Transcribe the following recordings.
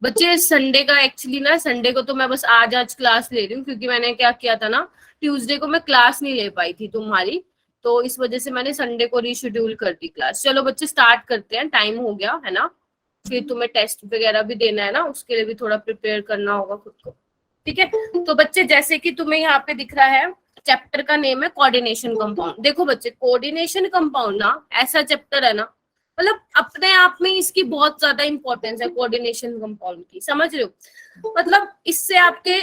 बच्चे संडे का एक्चुअली ना, संडे को तो मैं बस आज क्लास ले रही हूँ, क्योंकि मैंने क्या किया था ना, ट्यूसडे को मैं क्लास नहीं ले पाई थी तुम्हारी, तो इस वजह से मैंने संडे को रीशेड्यूल कर दी क्लास। चलो बच्चे स्टार्ट करते हैं, टाइम हो गया है ना, फिर तुम्हें टेस्ट वगैरह भी देना है ना, उसके लिए भी थोड़ा प्रिपेयर करना होगा खुद को। ठीक है, तो बच्चे जैसे कि तुम्हें यहाँ पे दिख रहा है, चैप्टर का नेम है कोऑर्डिनेशन कंपाउंड। देखो बच्चे, कोऑर्डिनेशन कंपाउंड ना ऐसा चैप्टर है ना, मतलब अपने आप में इसकी बहुत ज्यादा इंपॉर्टेंस है कोऑर्डिनेशन कंपाउंड की, समझ रहे हो? मतलब इससे आपके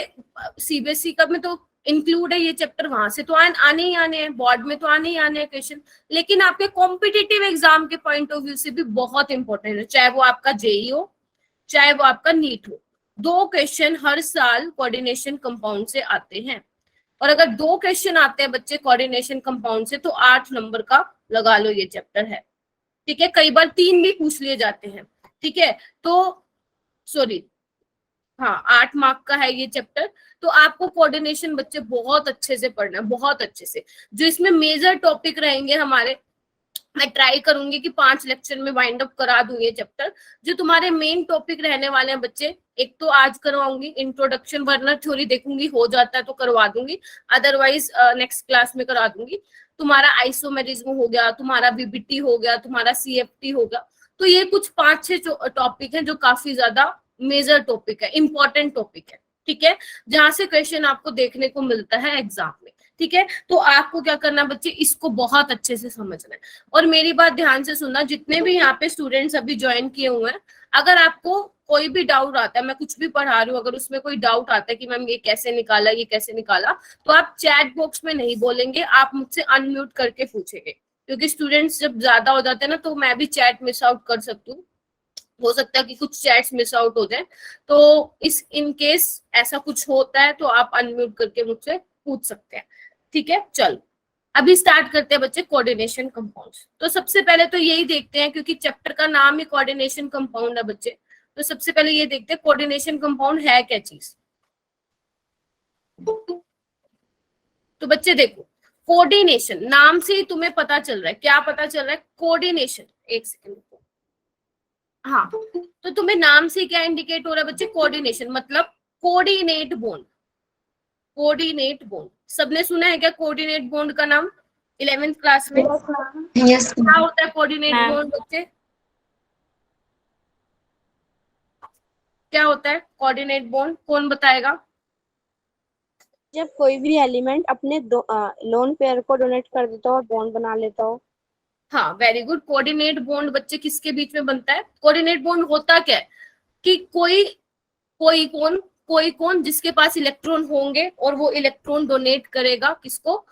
सीबीएसई का में तो इंक्लूड है ये चैप्टर, वहां से तो आने ही आने हैं, बोर्ड में तो आने ही आने हैं क्वेश्चन, लेकिन आपके कॉम्पिटिटिव एग्जाम के पॉइंट ऑफ व्यू से भी बहुत इंपॉर्टेंट है, चाहे वो आपका जेई हो चाहे वो आपका नीट हो। 2 क्वेश्चन हर साल कोऑर्डिनेशन कंपाउंड से आते हैं, और अगर 2 क्वेश्चन आते हैं बच्चे कोऑर्डिनेशन कंपाउंड से, तो 8 नंबर का लगा लो ये चैप्टर है। ठीक है, कई बार 3 भी पूछ लिए जाते हैं। ठीक है, तो सॉरी, हाँ 8 मार्क का है ये चैप्टर। तो आपको कोऑर्डिनेशन बच्चे बहुत अच्छे से पढ़ना है, बहुत अच्छे से। जो इसमें मेजर टॉपिक रहेंगे हमारे, मैं ट्राई करूंगी कि 5 लेक्चर में वाइंड अप करा दूं ये चैप्टर। जो तुम्हारे मेन टॉपिक रहने वाले हैं बच्चे, एक तो आज करवाऊंगी इंट्रोडक्शन, वरना थ्योरी देखूंगी, हो जाता है तो करवा दूंगी, अदरवाइज नेक्स्ट क्लास में करा दूंगी। तुम्हारा आइसोमेरिज्म हो गया, तुम्हारा बीबीटी हो गया, तुम्हारा सीएफटी हो गया। तो ये कुछ 5-6 टॉपिक हैं जो काफी ज्यादा मेजर टॉपिक है, इंपॉर्टेंट टॉपिक है। ठीक है, जहां से क्वेश्चन आपको देखने को मिलता है एग्जाम में। ठीक है, तो आपको क्या करना बच्चे, इसको बहुत अच्छे से समझना है। और मेरी बात ध्यान से सुनना, जितने भी यहाँ पे स्टूडेंट्स अभी ज्वाइन किए हुए हैं, अगर आपको कोई भी डाउट आता है, मैं कुछ भी पढ़ा रही हूँ, अगर उसमें कोई डाउट आता है कि मैम ये कैसे निकाला, ये कैसे निकाला, तो आप चैट बॉक्स में नहीं बोलेंगे, आप मुझसे अनम्यूट करके पूछेंगे, क्योंकि स्टूडेंट्स जब ज्यादा हो जाते हैं ना, तो मैं भी चैट मिस आउट कर सकती हूँ, हो सकता है कि कुछ चैट्स मिस आउट हो जाए। तो इस इन केस ऐसा कुछ होता है तो आप अनम्यूट करके मुझसे पूछ सकते हैं। ठीक है, चलो अभी स्टार्ट करते हैं बच्चे कोऑर्डिनेशन कंपाउंड्स। तो सबसे पहले तो यही देखते हैं, क्योंकि चैप्टर का नाम ही कोऑर्डिनेशन कंपाउंड है बच्चे, तो सबसे पहले ये देखते हैं कोऑर्डिनेशन कंपाउंड है क्या चीज। तो बच्चे देखो, कोऑर्डिनेशन नाम से ही तुम्हें पता चल रहा है, क्या पता चल रहा है, कोऑर्डिनेशन। एक सेकेंड, हाँ, तो तुम्हें नाम से क्या इंडिकेट हो रहा है बच्चे, कोऑर्डिनेशन मतलब कोऑर्डिनेट बॉन्ड। कोऑर्डिनेट बॉन्ड सबने सुना है क्या, कोऑर्डिनेट बॉन्ड का नाम 11th क्लास में? यस क्या होता है कोऑर्डिनेट बॉन्ड बच्चे, क्या होता है कोऑर्डिनेट बॉन्ड, कौन बताएगा? जब कोई भी एलिमेंट अपने लोन पेयर को डोनेट कर देता हो और बॉन्ड बना लेता हो। हाँ वेरी गुड, कोऑर्डिनेट बॉन्ड बच्चे किसके बीच में बनता है? कोऑर्डिनेट बॉन्ड होता क्या है कि कोई कौन जिसके पास इलेक्ट्रॉन होंगे और वो इलेक्ट्रॉन डोनेट करेगा किसको,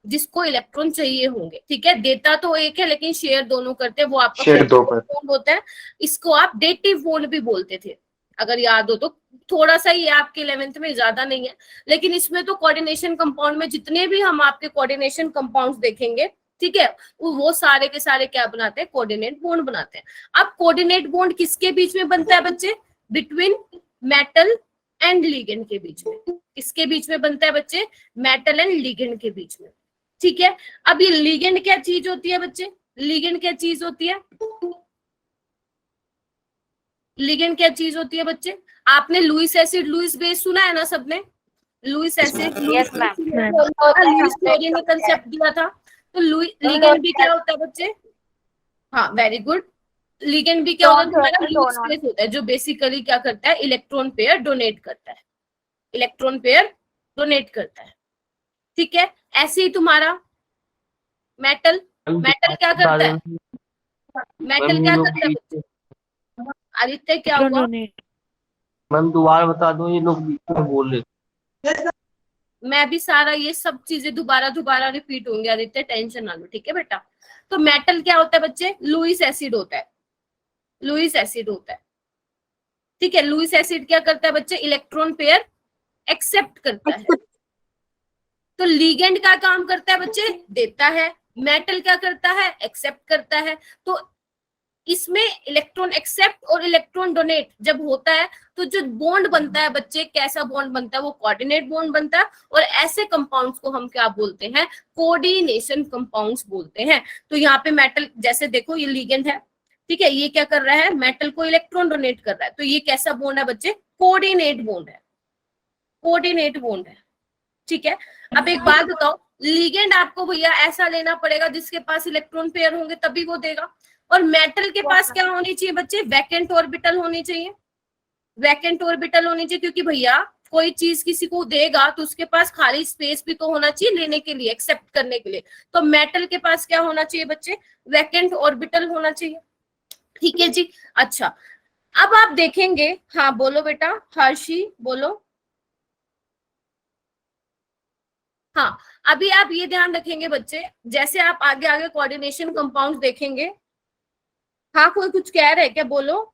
जिसको इलेक्ट्रॉन चाहिए होंगे। ठीक है, देता तो एक है लेकिन शेयर दोनों करते हैं, वो आपका बॉन्ड होता है। इसको आप डेटिव बॉन्ड भी बोलते थे, अगर याद हो तो। थोड़ा सा ही आपके 11th में, ज्यादा नहीं है। लेकिन इसमें तो कोऑर्डिनेशन कंपाउंड में जितने भी हम आपके कोऑर्डिनेशन कंपाउंड्स देखेंगे, ठीक है, वो सारे के सारे क्या बनाते हैं, कोऑर्डिनेट बॉन्ड बनाते हैं। अब कोऑर्डिनेट बॉन्ड किसके बीच में बनता है बच्चे? बिटवीन मेटल एंड लिगेंड के बीच में। किसके बीच में बनता है बच्चे? मेटल एंड लिगेंड के बीच में। ठीक है, अब ये लिगेंड क्या चीज होती है बच्चे? लिगेंड क्या चीज होती है? लिगेंड क्या चीज होती है बच्चे? आपने लुईस एसिड लुईस बेस सुना है ना सबने? लुईस एसिड लुईस क्लोरीन ने कंसेप्ट दिया था। तो लिगेंड भी क्या होता है बच्चे? हाँ वेरी गुड, लिगेंड भी क्या होता है तुम्हारा? लुईस बेस होता है, जो बेसिकली क्या करता है, इलेक्ट्रॉन पेयर डोनेट करता है, इलेक्ट्रॉन पेयर डोनेट करता है। ठीक है, ऐसे ही तुम्हारा मेटल क्या करता है? मेटल क्या करता है बच्चे? आदित्य क्या हुआ? मैम दोबारा बता दो, ये लोग बोल रहे। मैं भी सारा ये सब चीजें दोबारा रिपीट होंगे आदित्य, टेंशन ना लो। ठीक है बेटा, तो मेटल क्या होता है बच्चे? लुईस एसिड होता है, लुईस एसिड होता है। ठीक है, लुईस एसिड क्या करता है बच्चे? इलेक्ट्रॉन पेयर एक्सेप्ट करता है। तो लिगेंड का काम करता है बच्चे? देता है। मेटल क्या करता है? एक्सेप्ट करता है। तो इसमें इलेक्ट्रॉन एक्सेप्ट और इलेक्ट्रॉन डोनेट जब होता है, तो जो बॉन्ड बनता है बच्चे, कैसा बॉन्ड बनता है? वो कोऑर्डिनेट बॉन्ड बनता है। और ऐसे कंपाउंड्स को हम क्या बोलते हैं? कोऑर्डिनेशन कंपाउंड्स बोलते हैं। तो यहाँ पे मेटल, जैसे देखो ये लिगेंड है, ठीक है, ये क्या कर रहा है, मेटल को इलेक्ट्रॉन डोनेट कर रहा है। तो ये कैसा बॉन्ड है बच्चे, कोऑर्डिनेट बॉन्ड है, कोऑर्डिनेट बॉन्ड है। ठीक है, अब एक बात बताओ, लिगेंड आपको भैया ऐसा लेना पड़ेगा जिसके पास इलेक्ट्रॉन पेयर होंगे तभी वो देगा, और मेटल के पास क्या होनी चाहिए बच्चे, वैकेंट ऑर्बिटल होनी चाहिए, वैकेंट ऑर्बिटल होनी चाहिए, क्योंकि भैया कोई चीज किसी को देगा तो उसके पास खाली स्पेस भी तो होना चाहिए लेने के लिए, एक्सेप्ट करने के लिए। तो मेटल के पास क्या होना चाहिए बच्चे, वैकेंट ऑर्बिटल होना चाहिए। ठीक है जी। अच्छा, अब आप देखेंगे, हाँ बोलो बेटा, हर्षी बोलो। हाँ, अभी आप ये ध्यान रखेंगे बच्चे, जैसे आप आगे आगे कोऑर्डिनेशन कंपाउंड देखेंगे। हाँ, कोई कुछ कह रहे क्या, बोलो।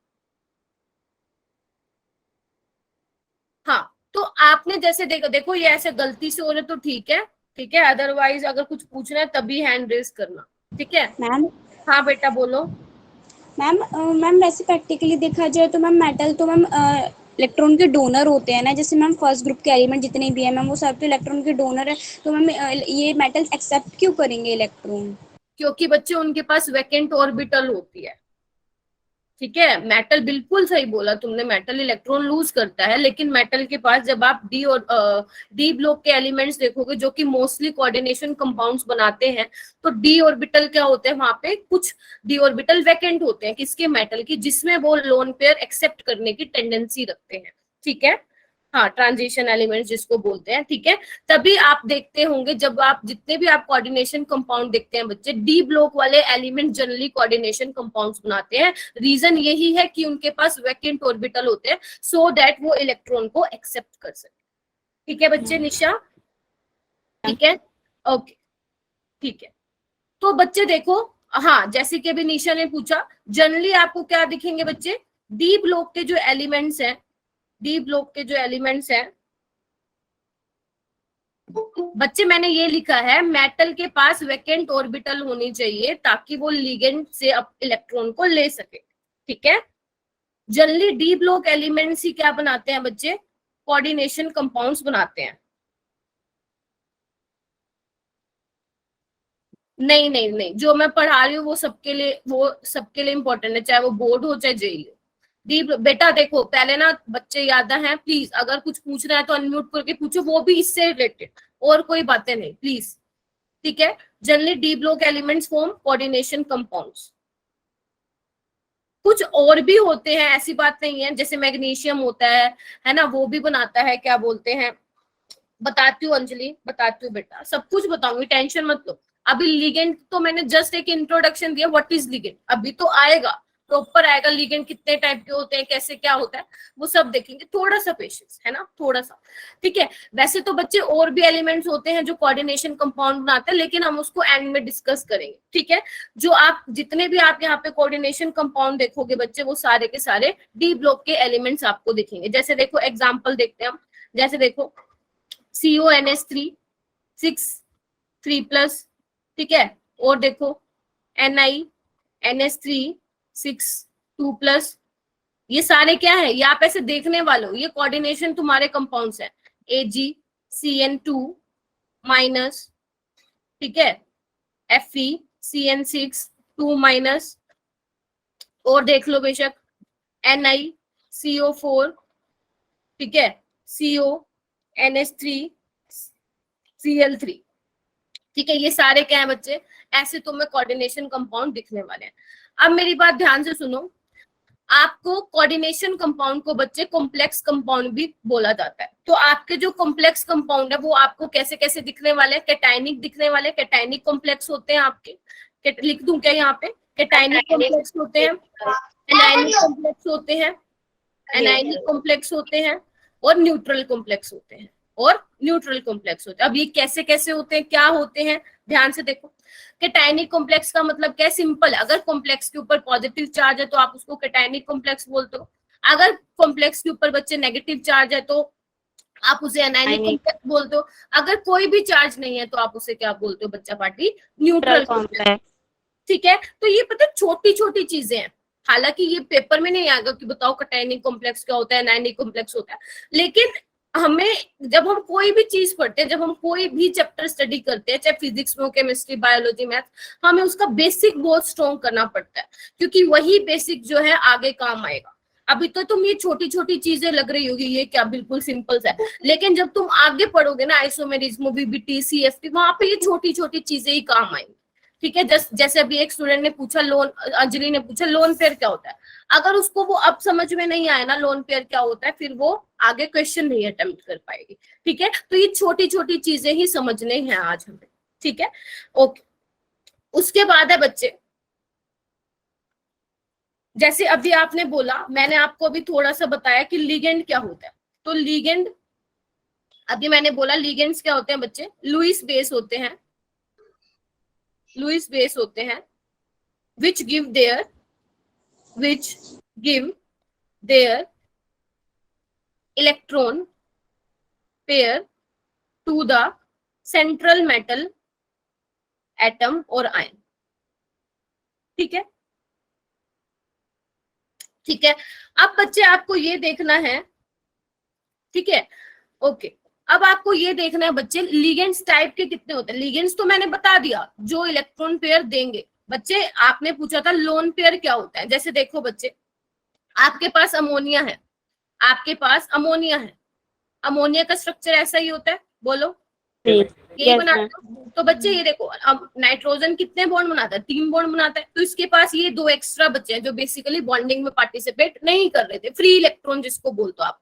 हाँ, तो आपने जैसे देखो ये ऐसे गलती से हो रहे तो ठीक है, ठीक है, अदरवाइज अगर कुछ पूछना है तभी हैंड रेज करना, ठीक है। मैम हाँ बेटा बोलो। मैम वैसे प्रैक्टिकली देखा जाए तो मैम मेटल तो मैम इलेक्ट्रॉन के डोनर होते हैं ना, जैसे मैम फर्स्ट ग्रुप के एलिमेंट जितने भी है मैम वो सब तो इलेक्ट्रॉन के डोनर है, तो मैम ये मेटल एक्सेप्ट क्यों करेंगे इलेक्ट्रॉन? क्योंकि बच्चे उनके पास वैकेंट ऑर्बिटल होती है। ठीक है, मेटल बिल्कुल सही बोला तुमने, मेटल इलेक्ट्रॉन लूज करता है, लेकिन मेटल के पास जब आप डी और डी ब्लॉक के एलिमेंट्स देखोगे जो कि मोस्टली कोऑर्डिनेशन कंपाउंड्स बनाते हैं, तो डी ऑर्बिटल क्या होते हैं, वहां पे कुछ डी ऑर्बिटल वैकेंट होते हैं, किसके, मेटल की, जिसमें वो लोन पेयर एक्सेप्ट करने की टेंडेंसी रखते हैं। ठीक है, हाँ, ट्रांजिशन एलिमेंट्स जिसको बोलते हैं। ठीक है, तभी आप देखते होंगे जब आप जितने भी आप कोऑर्डिनेशन कंपाउंड देखते हैं बच्चे, डी ब्लॉक वाले एलिमेंट जनरली कोऑर्डिनेशन कंपाउंड्स बनाते हैं। रीजन यही है कि उनके पास वैकेंट ऑर्बिटल होते हैं, सो दैट वो इलेक्ट्रॉन को एक्सेप्ट कर सके। ठीक है बच्चे, निशा, ठीक है, ओके, ठीक है। तो बच्चे देखो, हाँ, जैसे कि अभी निशा ने पूछा, जनरली आपको क्या दिखेंगे बच्चे, डी ब्लॉक के जो एलिमेंट्स हैं, डी ब्लॉक के जो एलिमेंट्स हैं बच्चे, मैंने ये लिखा है मेटल के पास वैकेंट ऑर्बिटल होनी चाहिए ताकि वो लिगेंड से इलेक्ट्रॉन को ले सके। ठीक है, जनरली डी ब्लॉक एलिमेंट्स ही क्या बनाते हैं बच्चे, कोऑर्डिनेशन कंपाउंड्स बनाते हैं। नहीं नहीं नहीं, जो मैं पढ़ा रही हूँ वो सबके लिए इंपॉर्टेंट है, चाहे वो बोर्ड हो चाहे जेई हो। डी बेटा देखो, पहले ना बच्चे याद है, प्लीज अगर कुछ पूछना है तो अनम्यूट करके पूछो, वो भी इससे रिलेटेड, और कोई बातें नहीं प्लीज। ठीक है, generally D block elements form coordination compounds. कुछ और भी होते हैं, ऐसी बात नहीं है, जैसे मैग्नीशियम होता है ना, वो भी बनाता है, क्या बोलते हैं, बताती हूँ अंजलि, बताती हूँ बेटा, सब कुछ बताऊंगी, टेंशन मत लो। अभी लिगेंड तो मैंने जस्ट एक इंट्रोडक्शन दिया, व्हाट इज लिगेंड, अभी तो आएगा, प्रॉपर आएगा, लिगेंड कितने टाइप के होते हैं, कैसे क्या होता है, वो सब देखेंगे, थोड़ा सा पेशेंस है ना, थोड़ा सा। ठीक है, वैसे तो बच्चे और भी एलिमेंट्स होते हैं जो कोऑर्डिनेशन कंपाउंड बनाते हैं, लेकिन हम उसको एंड में डिस्कस करेंगे। ठीक है, जो आप जितने भी आप यहाँ पे कोऑर्डिनेशन कंपाउंड देखोगे बच्चे, वो सारे के सारे डी ब्लॉक के एलिमेंट्स आपको दिखेंगे। जैसे देखो एग्जाम्पल देखते हैं हम, जैसे देखो CONH3 6 3+, ठीक है, और देखो NiNH3 6 2+, ये सारे क्या है, ये आप ऐसे देखने वाले हो, ये कोऑर्डिनेशन तुम्हारे कंपाउंड्स हैं। AgCN2-, ठीक है, FeCN6 2-, और देख लो बेशक NiCO4, ठीक है, CONH3Cl3, ठीक है, ये सारे क्या है बच्चे, ऐसे तुम्हें कोऑर्डिनेशन कंपाउंड दिखने वाले हैं। अब मेरी बात ध्यान से सुनो, आपको कोऑर्डिनेशन कंपाउंड को बच्चे कॉम्प्लेक्स कंपाउंड भी बोला जाता है। तो आपके जो कॉम्प्लेक्स कंपाउंड है वो आपको कैसे कैसे दिखने वाले हैं, कैटायनिक दिखने वाले, कैटायनिक कॉम्प्लेक्स होते हैं आपके, लिख दूं क्या यहाँ पे, कैटायनिक कॉम्प्लेक्स होते हैं, एनायनिक कॉम्प्लेक्स होते हैं, एनायनिक कॉम्प्लेक्स होते हैं, और न्यूट्रल कॉम्प्लेक्स होते हैं, और न्यूट्रल कॉम्प्लेक्स होते हैं। अब ये कैसे कैसे होते हैं, क्या होते हैं, ध्यान से देखो। कैटायनिक कॉम्प्लेक्स का मतलब क्या है, सिंपल, अगर कॉम्प्लेक्स के ऊपर पॉजिटिव चार्ज है तो आप उसको कैटायनिक कॉम्प्लेक्स बोलते हो, अगर कॉम्प्लेक्स के ऊपर बच्चे नेगेटिव चार्ज है तो आप उसे एनायनिक कॉम्प्लेक्स बोलते हो, अगर कोई भी चार्ज नहीं है तो आप उसे क्या बोलते हो बच्चा पार्टी, न्यूट्रल कॉम्प्लेक्स। ठीक है, तो ये पता छोटी छोटी चीजें हैं, हालांकि ये पेपर में नहीं आएगा कि बताओ कैटायनिक कॉम्प्लेक्स क्या होता है, एनायनिक कॉम्प्लेक्स होता है, लेकिन हमें जब हम कोई भी चीज पढ़ते हैं, जब हम कोई भी चैप्टर स्टडी करते हैं, चाहे फिजिक्स में हो, केमिस्ट्री, बायोलॉजी, मैथ, हमें उसका बेसिक बहुत स्ट्रॉन्ग करना पड़ता है, क्योंकि वही बेसिक जो है आगे काम आएगा। अभी तो तुम ये छोटी छोटी चीजें लग रही होगी ये क्या बिल्कुल सिंपल है, लेकिन जब तुम आगे पढ़ोगे ना आइसोमेरिज्म, बीबीटी, सीएफटी, वहां पे ये छोटी छोटी चीजें ही काम आएंगी। ठीक है, जैसे अभी एक स्टूडेंट ने पूछा लोन, अंजलि ने पूछा लोन पेयर क्या होता है, अगर उसको वो अब समझ में नहीं आया ना लोन पेयर क्या होता है, फिर वो आगे क्वेश्चन नहीं अटेम्प्ट कर पाएगी। ठीक है, तो ये छोटी छोटी चीजें ही समझने हैं आज हमें। ठीक है, ओके। उसके बाद है बच्चे, जैसे अभी आपने बोला, मैंने आपको अभी थोड़ा सा बताया कि लिगेंड क्या होता है। तो लिगेंड, अभी मैंने बोला लिगेंड्स क्या होते हैं बच्चे, लुईस बेस होते हैं, लुईस बेस होते हैं, which give their electron pair to the central metal atom or ion। ठीक है, ठीक है। अब बच्चे आपको ये देखना है, ठीक है, ओके। अब आपको ये देखना है बच्चे, लिगेंड्स टाइप के कितने होते हैं। लिगेंड्स तो मैंने बता दिया, जो इलेक्ट्रॉन पेयर देंगे। बच्चे आपने पूछा था लोन पेयर क्या होता है। जैसे देखो बच्चे, आपके पास अमोनिया है, आपके पास अमोनिया है, अमोनिया का स्ट्रक्चर ऐसा ही होता है, बोलो यही बनाते हो। तो बच्चे ये देखो, अब नाइट्रोजन कितने बॉन्ड बनाता है, 3 बॉन्ड बनाता है, तो इसके पास ये 2 एक्स्ट्रा बच्चे हैं जो बेसिकली बॉन्डिंग में पार्टिसिपेट नहीं कर रहे थे, फ्री इलेक्ट्रॉन जिसको बोलते हो आप,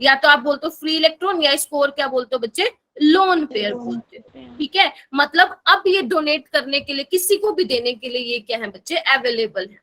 या तो आप बोलते हो फ्री इलेक्ट्रॉन, या इसको और क्या बोलते हो बच्चे, लोन पेयर बोलते हो। ठीक है, मतलब अब ये डोनेट करने के लिए, किसी को भी देने के लिए ये क्या है बच्चे, अवेलेबल है।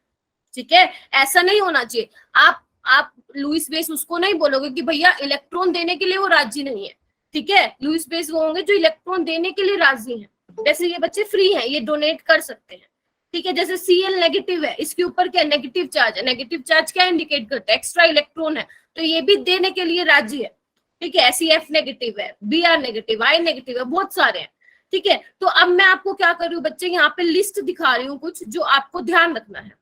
ठीक है, ऐसा नहीं होना चाहिए। आप लुईस बेस उसको नहीं बोलोगे कि भैया इलेक्ट्रॉन देने के लिए वो राजी नहीं है। ठीक है, लुईस बेस वो होंगे जो इलेक्ट्रॉन देने के लिए राजी हैं। जैसे ये बच्चे फ्री हैं, ये डोनेट कर सकते हैं। ठीक है, जैसे Cl नेगेटिव है, इसके ऊपर क्या नेगेटिव चार्ज है, नेगेटिव चार्ज क्या इंडिकेट करता है, एक्स्ट्रा इलेक्ट्रॉन है, तो ये भी देने के लिए राजी है। ठीक है, SeF नेगेटिव है, Br नेगेटिव, I नेगेटिव है, बहुत सारे हैं। ठीक है, तो अब मैं आपको क्या कर रही हूँ बच्चे, यहाँ पे लिस्ट दिखा रही हूँ कुछ जो आपको ध्यान रखना है।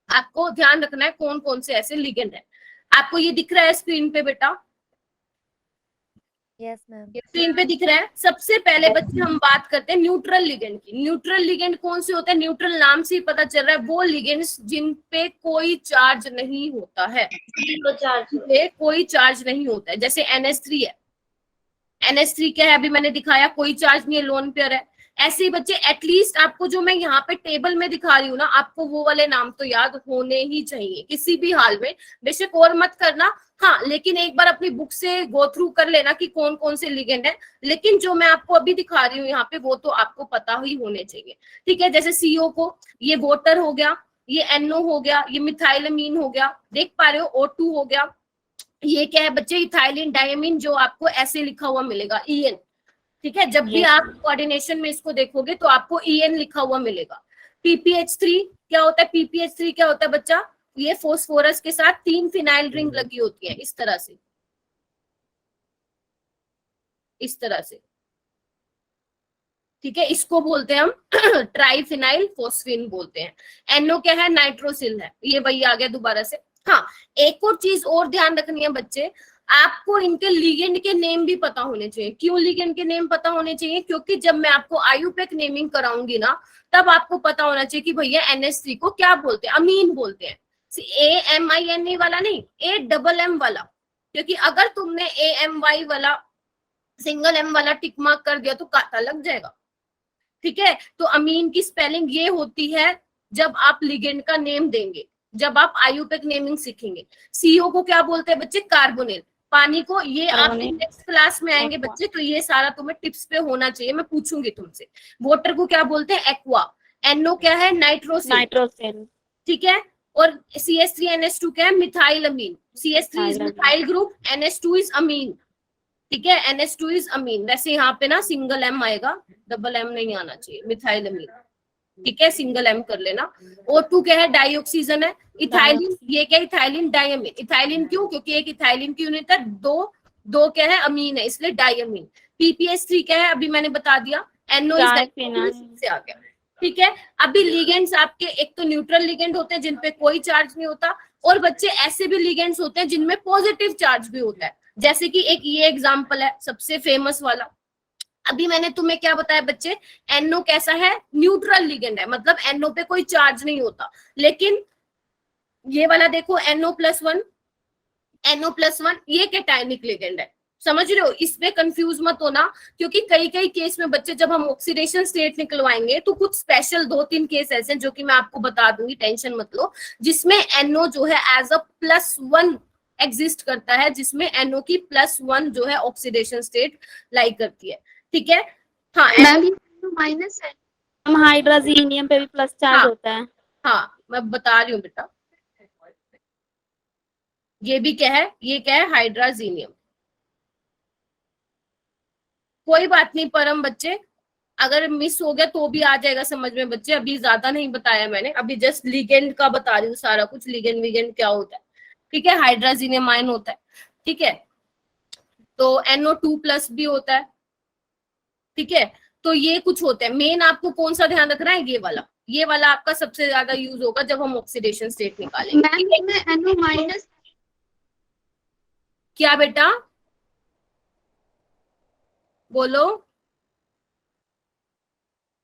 आपको ध्यान रखना है कौन कौन से ऐसे लिगेंड है। आपको ये दिख रहा है स्क्रीन पे बेटा? Yes ma'am. स्क्रीन पे दिख रहा है। सबसे पहले बच्चे हम बात करते हैं न्यूट्रल लिगेंड की। न्यूट्रल लिगेंड कौन से होते हैं, न्यूट्रल नाम से ही पता चल रहा है, वो लिगेंड्स जिन पे कोई चार्ज नहीं होता है, पे कोई चार्ज नहीं होता है। जैसे NH3 है, NH3 क्या है, अभी मैंने दिखाया, कोई चार्ज नहीं है, लोन पेयर है। ऐसे ही बच्चे एटलीस्ट आपको जो मैं यहाँ पे टेबल में दिखा रही हूँ ना, आपको वो वाले नाम तो याद होने ही चाहिए किसी भी हाल में, बेशक और मत करना, हाँ, लेकिन एक बार अपनी बुक से गो थ्रू कर लेना कि कौन कौन से लिगेंड है। लेकिन जो मैं आपको अभी दिखा रही हूँ यहाँ पे, वो तो आपको पता ही होने चाहिए। ठीक है, जैसे CO को, ये वोटर हो गया, ये NO हो गया, ये मिथाइलमीन हो गया, देख पा रहे हो, O2 हो गया, ये क्या है बच्चे, इथाइलिन डायमीन, जो आपको ऐसे लिखा हुआ मिलेगा, EN। ठीक है, जब भी आप कोऑर्डिनेशन में इसको देखोगे तो आपको EN लिखा हुआ मिलेगा। PPH3 क्या होता है, PPH3 क्या होता है बच्चा, ये फोस्फोरस के साथ 3 फिनाइल रिंग लगी होती है, इस तरह से, इस तरह से। ठीक है, इसको बोलते हैं हम ट्राइफिनाइल फोस्फिन बोलते हैं। NO क्या है, नाइट्रोसिल है, ये वही आ गया दोबारा से। हाँ, एक और चीज और ध्यान रखनी है बच्चे, आपको इनके लिगेंड के नेम भी पता होने चाहिए। क्यों लिगेंड के नेम पता होने चाहिए, क्योंकि जब मैं आपको IUPAC नेमिंग कराऊंगी ना, तब आपको पता होना चाहिए कि भैया NH3 को क्या बोलते हैं, अमीन बोलते हैं, AMINE वाला नहीं, AMM वाला। क्योंकि अगर तुमने AMY वाला, सिंगल M वाला टिक मार्क कर दिया तो काटा लग जाएगा। ठीक है, तो अमीन की स्पेलिंग ये होती है जब आप लिगेंड का नेम देंगे, जब आप IUPAC नेमिंग सीखेंगे। CO को क्या बोलते हैं बच्चे, कार्बोनिल। पानी को, ये आप नेक्स्ट क्लास में आएंगे बच्चे, तो ये सारा तुम्हें टिप्स पे होना चाहिए, मैं पूछूंगी तुमसे। वाटर को क्या बोलते हैं, एक्वा। NO क्या है, नाइट्रोसिल। ठीक है, और CH3NH2 क्या है, methyl amine. CH3 is methyl group, NH2 is amine. ठीक है, NH2 इज अमीन। वैसे यहाँ पे ना सिंगल M आएगा, डबल M नहीं आना चाहिए, मिथाइल अमीन। ठीक है, सिंगल M कर लेना। O2 क्या है, डाइऑक्सीजन है। इथाइलिन, ये क्या है, इथाइलिन डायमीन। इथाइलिन क्यों, क्योंकि एक इथाइलिन की यूनिट है, दो क्या है, अमीन है, इसलिए डायमीन। PPH3 क्या है, अभी मैंने बता दिया, NO से आ गया। ठीक है, अभी लिगेंड्स आपके एक तो न्यूट्रल लिगेंड होते हैं जिनपे कोई चार्ज नहीं होता, और बच्चे ऐसे भी लिगेंड्स होते हैं जिनमें पॉजिटिव चार्ज भी होता है। जैसे कि एक ये एग्जांपल है सबसे फेमस वाला। अभी मैंने तुम्हें क्या बताया बच्चे, NO कैसा है, न्यूट्रल लिगेंड है, मतलब NO पे कोई चार्ज नहीं होता। लेकिन ये वाला देखो NO+1, NO+1 ये कैटायनिक लिगेंड है, समझ रहे हो, इसमें कंफ्यूज मत होना, क्योंकि कई कई केस में बच्चे जब हम ऑक्सीडेशन स्टेट निकलवाएंगे तो कुछ स्पेशल 2-3 केस ऐसे हैं जो कि मैं आपको बता दूंगी, टेंशन मत लो, जिसमें NO जो है एज अ +1 एग्जिस्ट करता है, जिसमें NO की +1 जो है ऑक्सीडेशन स्टेट लाइक करती है, ठीक है। हाँ मैम ये माइनस है, हम हाइड्रोजीनियम पे भी प्लस चार्ज हाँ, होता है। हाँ मैं बता रही हूँ बेटा, ये भी क्या है, ये क्या है, हाइड्राजीनियम। कोई बात नहीं परम बच्चे, अगर मिस हो गया तो भी आ जाएगा समझ में बच्चे, अभी ज्यादा नहीं बताया मैंने, अभी जस्ट लिगेंड का बता रही हूँ सारा कुछ, लिगेंड विगेंड क्या होता है, ठीक है, हाइड्राजीनियम आयन होता है, ठीक है, तो NO2+ भी होता है, ठीक है। तो ये कुछ होते हैं, मेन आपको कौन सा ध्यान रखना है, ये वाला आपका सबसे ज्यादा यूज होगा जब हम ऑक्सीडेशन स्टेट निकालेंगे। मैम इसमें NO-, क्या बेटा बोलो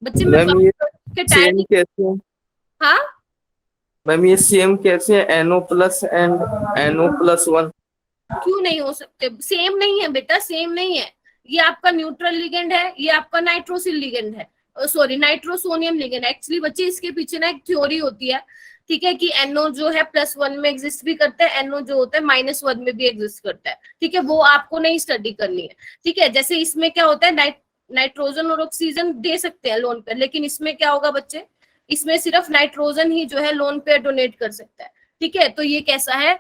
बच्चे, मैं मैम ये के सेम टाइम, कैसे है? हाँ मैम ये सेम कैसे है, NO+ एंड NO+1? क्यों नहीं हो सकते, सेम नहीं है बेटा, सेम नहीं है, ये आपका न्यूट्रल लिगेंड है, ये आपका नाइट्रोसिल लिगेंड है, सॉरी नाइट्रोसोनियम लिगेंड। एक्चुअली बच्चे इसके पीछे ना एक थ्योरी होती है, ठीक है, कि NO जो है +1 में एग्जिस्ट भी करता है, NO जो होता है -1 में भी एग्जिस्ट करता है, ठीक है, वो आपको नहीं स्टडी करनी है, ठीक है। जैसे इसमें क्या होता है, नाइट्रोजन और ऑक्सीजन दे सकते हैं लोन पे, लेकिन इसमें क्या होगा बच्चे, इसमें सिर्फ नाइट्रोजन ही जो है लोन पे डोनेट कर सकता है, ठीक है। तो ये कैसा है,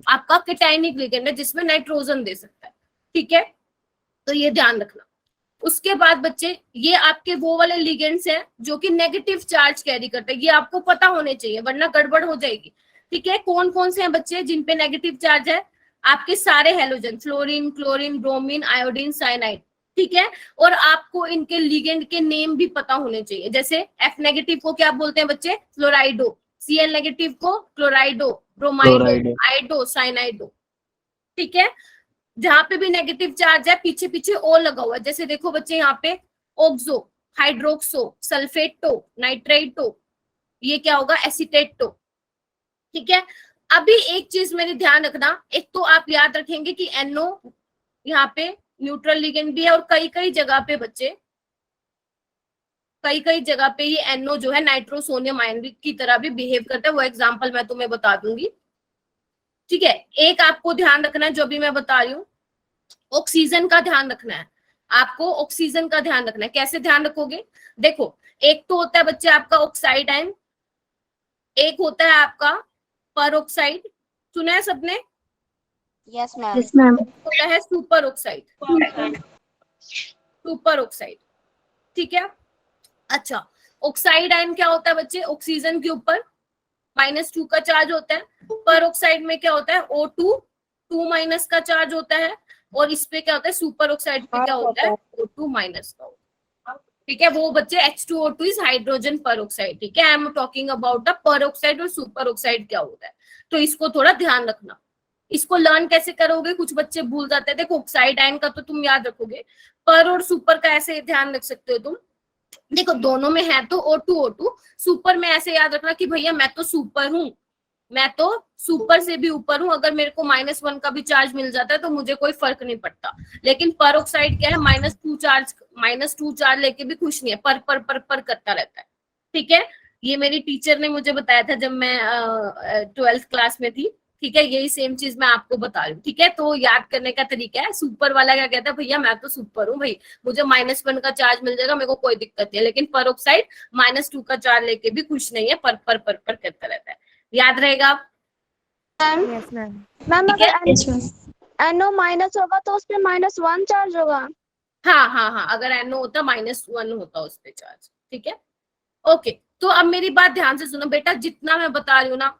आपका कैटायनिक लिगेंड है जिसमें नाइट्रोजन दे सकता है, ठीक है, तो ये ध्यान रखना। उसके बाद बच्चे ये आपके वो वाले लिगेंड्स हैं जो कि नेगेटिव चार्ज कैरी करते हैं, ये आपको पता होने चाहिए वरना गड़बड़ हो जाएगी, ठीक है। कौन कौन से हैं बच्चे जिन पे नेगेटिव चार्ज है, आपके सारे halogen, fluorine, chlorine, bromine, iodine, cyanide, ठीक है। और आपको इनके लिगेंड के नेम भी पता होने चाहिए, जैसे F- को क्या बोलते हैं बच्चे, फ्लोराइडो, Cl- को क्लोराइडो, ब्रोमाइडो, आइडो, साइनाइडो, ठीक है। जहां पे भी नेगेटिव चार्ज है पीछे पीछे ओ लगा हुआ है, जैसे देखो बच्चे यहाँ पे ऑक्सो, हाइड्रोक्सो, सल्फेटो, नाइट्रेटो, ये क्या होगा, एसिटेटो, ठीक है। अभी एक चीज मेरी ध्यान रखना, एक तो आप याद रखेंगे कि NO यहाँ पे न्यूट्रल लिगेंड भी है, और कई कई जगह पे बच्चे, कई कई जगह पे ये NO जो है नाइट्रोसोनियम आयन की तरह भी बिहेव करता है, वो एग्जाम्पल मैं तुम्हें बता दूंगी, ठीक है। एक आपको ध्यान रखना है जो भी मैं बता रही हूँ, ऑक्सीजन का ध्यान रखना है, आपको ऑक्सीजन का ध्यान रखना है। कैसे ध्यान रखोगे, देखो एक तो होता है बच्चे आपका ऑक्साइड आयन, एक होता है आपका पर ऑक्साइड, सुना है सबने, यस मैम। मैम होता है सुपर ऑक्साइड, सुपर ऑक्साइड, ठीक है। अच्छा, ऑक्साइड आयन क्या होता है बच्चे, ऑक्सीजन के ऊपर -2 का चार्ज होता है, पर ऑक्साइड में क्या होता है, O2 2- का चार्ज होता है, और इस पे क्या होता है, सुपर ऑक्साइड पे क्या होता है, O2- का होता है, ठीक है। वो बच्चे H2O2 इज हाइड्रोजन पर ऑक्साइड, ठीक है। I am talking about the पर ऑक्साइड और सुपर ऑक्साइड क्या होता है, तो इसको थोड़ा ध्यान रखना। इसको लर्न कैसे करोगे, कुछ बच्चे भूल जाते हैं, देखो ऑक्साइड आयन का तो तुम याद रखोगे, पर और सुपर का ऐसे ध्यान रख सकते हो तुम, देखो दोनों में है तो O2O2, सुपर में ऐसे याद रखना कि भैया मैं तो सुपर हूं, मैं तो सुपर से भी ऊपर हूं, अगर मेरे को -1 का भी चार्ज मिल जाता है तो मुझे कोई फर्क नहीं पड़ता। लेकिन पर ऑक्साइड क्या है, -2 चार्ज लेके भी खुश नहीं है, पर करता रहता है, ठीक है। ये मेरी टीचर ने मुझे बताया था जब मैं 12th क्लास में थी, ठीक है, यही सेम चीज मैं आपको बता रही हूँ, ठीक है। तो याद करने का तरीका है, सुपर वाला क्या कहता है, भैया मैं तो सुपर हूँ भाई, मुझे -1 का चार्ज मिल जाएगा, मेरे को कोई दिक्कत नहीं है। लेकिन पर ऑक्साइड -2 का चार्ज लेके भी खुश नहीं है, पर करता रहता है, याद रहेगा। Yes ma'am. मैम ठीक है, अगर NO- होगा तो उस पे -1 चार्ज होगा। हाँ हाँ हाँ, अगर NO होता -1 होता उस पे चार्ज, ठीक है, ओके। तो अब मेरी बात ध्यान से सुनो बेटा, जितना मैं बता रही हूँ ना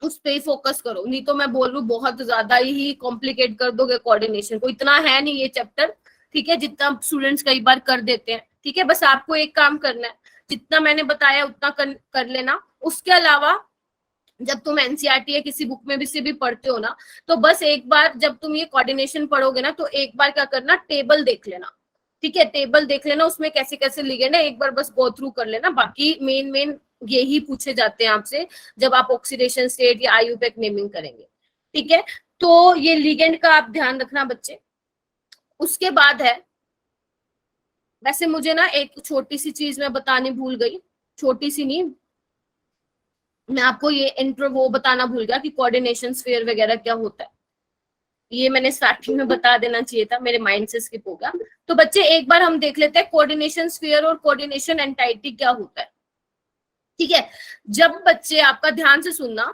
उस पे ही फोकस करो, नहीं तो मैं बोल रही हूँ बहुत ज्यादा ही कॉम्प्लिकेट कर दोगे कोऑर्डिनेशन को, इतना है नहीं ये चैप्टर, ठीक है, जितना स्टूडेंट्स कई बार कर देते हैं, ठीक है। बस आपको एक काम करना है, जितना मैंने बताया उतना कर लेना, उसके अलावा जब तुम एनसीईआरटी या किसी बुक में भी से भी पढ़ते हो ना, तो बस एक बार जब तुम ये कोऑर्डिनेशन पढ़ोगे ना, तो एक बार क्या करना, टेबल देख लेना, ठीक है, टेबल देख लेना, उसमें कैसे कैसे लिगेंड है एक बार बस गो थ्रू कर लेना। बाकी मेन मेन यही पूछे जाते हैं आपसे जब आप ऑक्सीडेशन स्टेट या आईयूपैक नेमिंग करेंगे, ठीक है। तो ये लिगेंड का आप ध्यान रखना बच्चे। उसके बाद है, वैसे मुझे ना एक छोटी सी चीज मैं बतानी भूल गई, छोटी सी नहीं, मैं आपको ये इंट्रो वो बताना भूल गया कि कोऑर्डिनेशन स्फीयर वगैरह क्या होता है, ये मैंने स्टार्टिंग में बता देना चाहिए था, मेरे माइंड से स्किप हो गया। तो बच्चे एक बार हम देख लेते हैं कोऑर्डिनेशन स्फीयर और कोऑर्डिनेशन एंटाइटी क्या होता है, ठीक है। जब बच्चे आपका ध्यान से सुनना,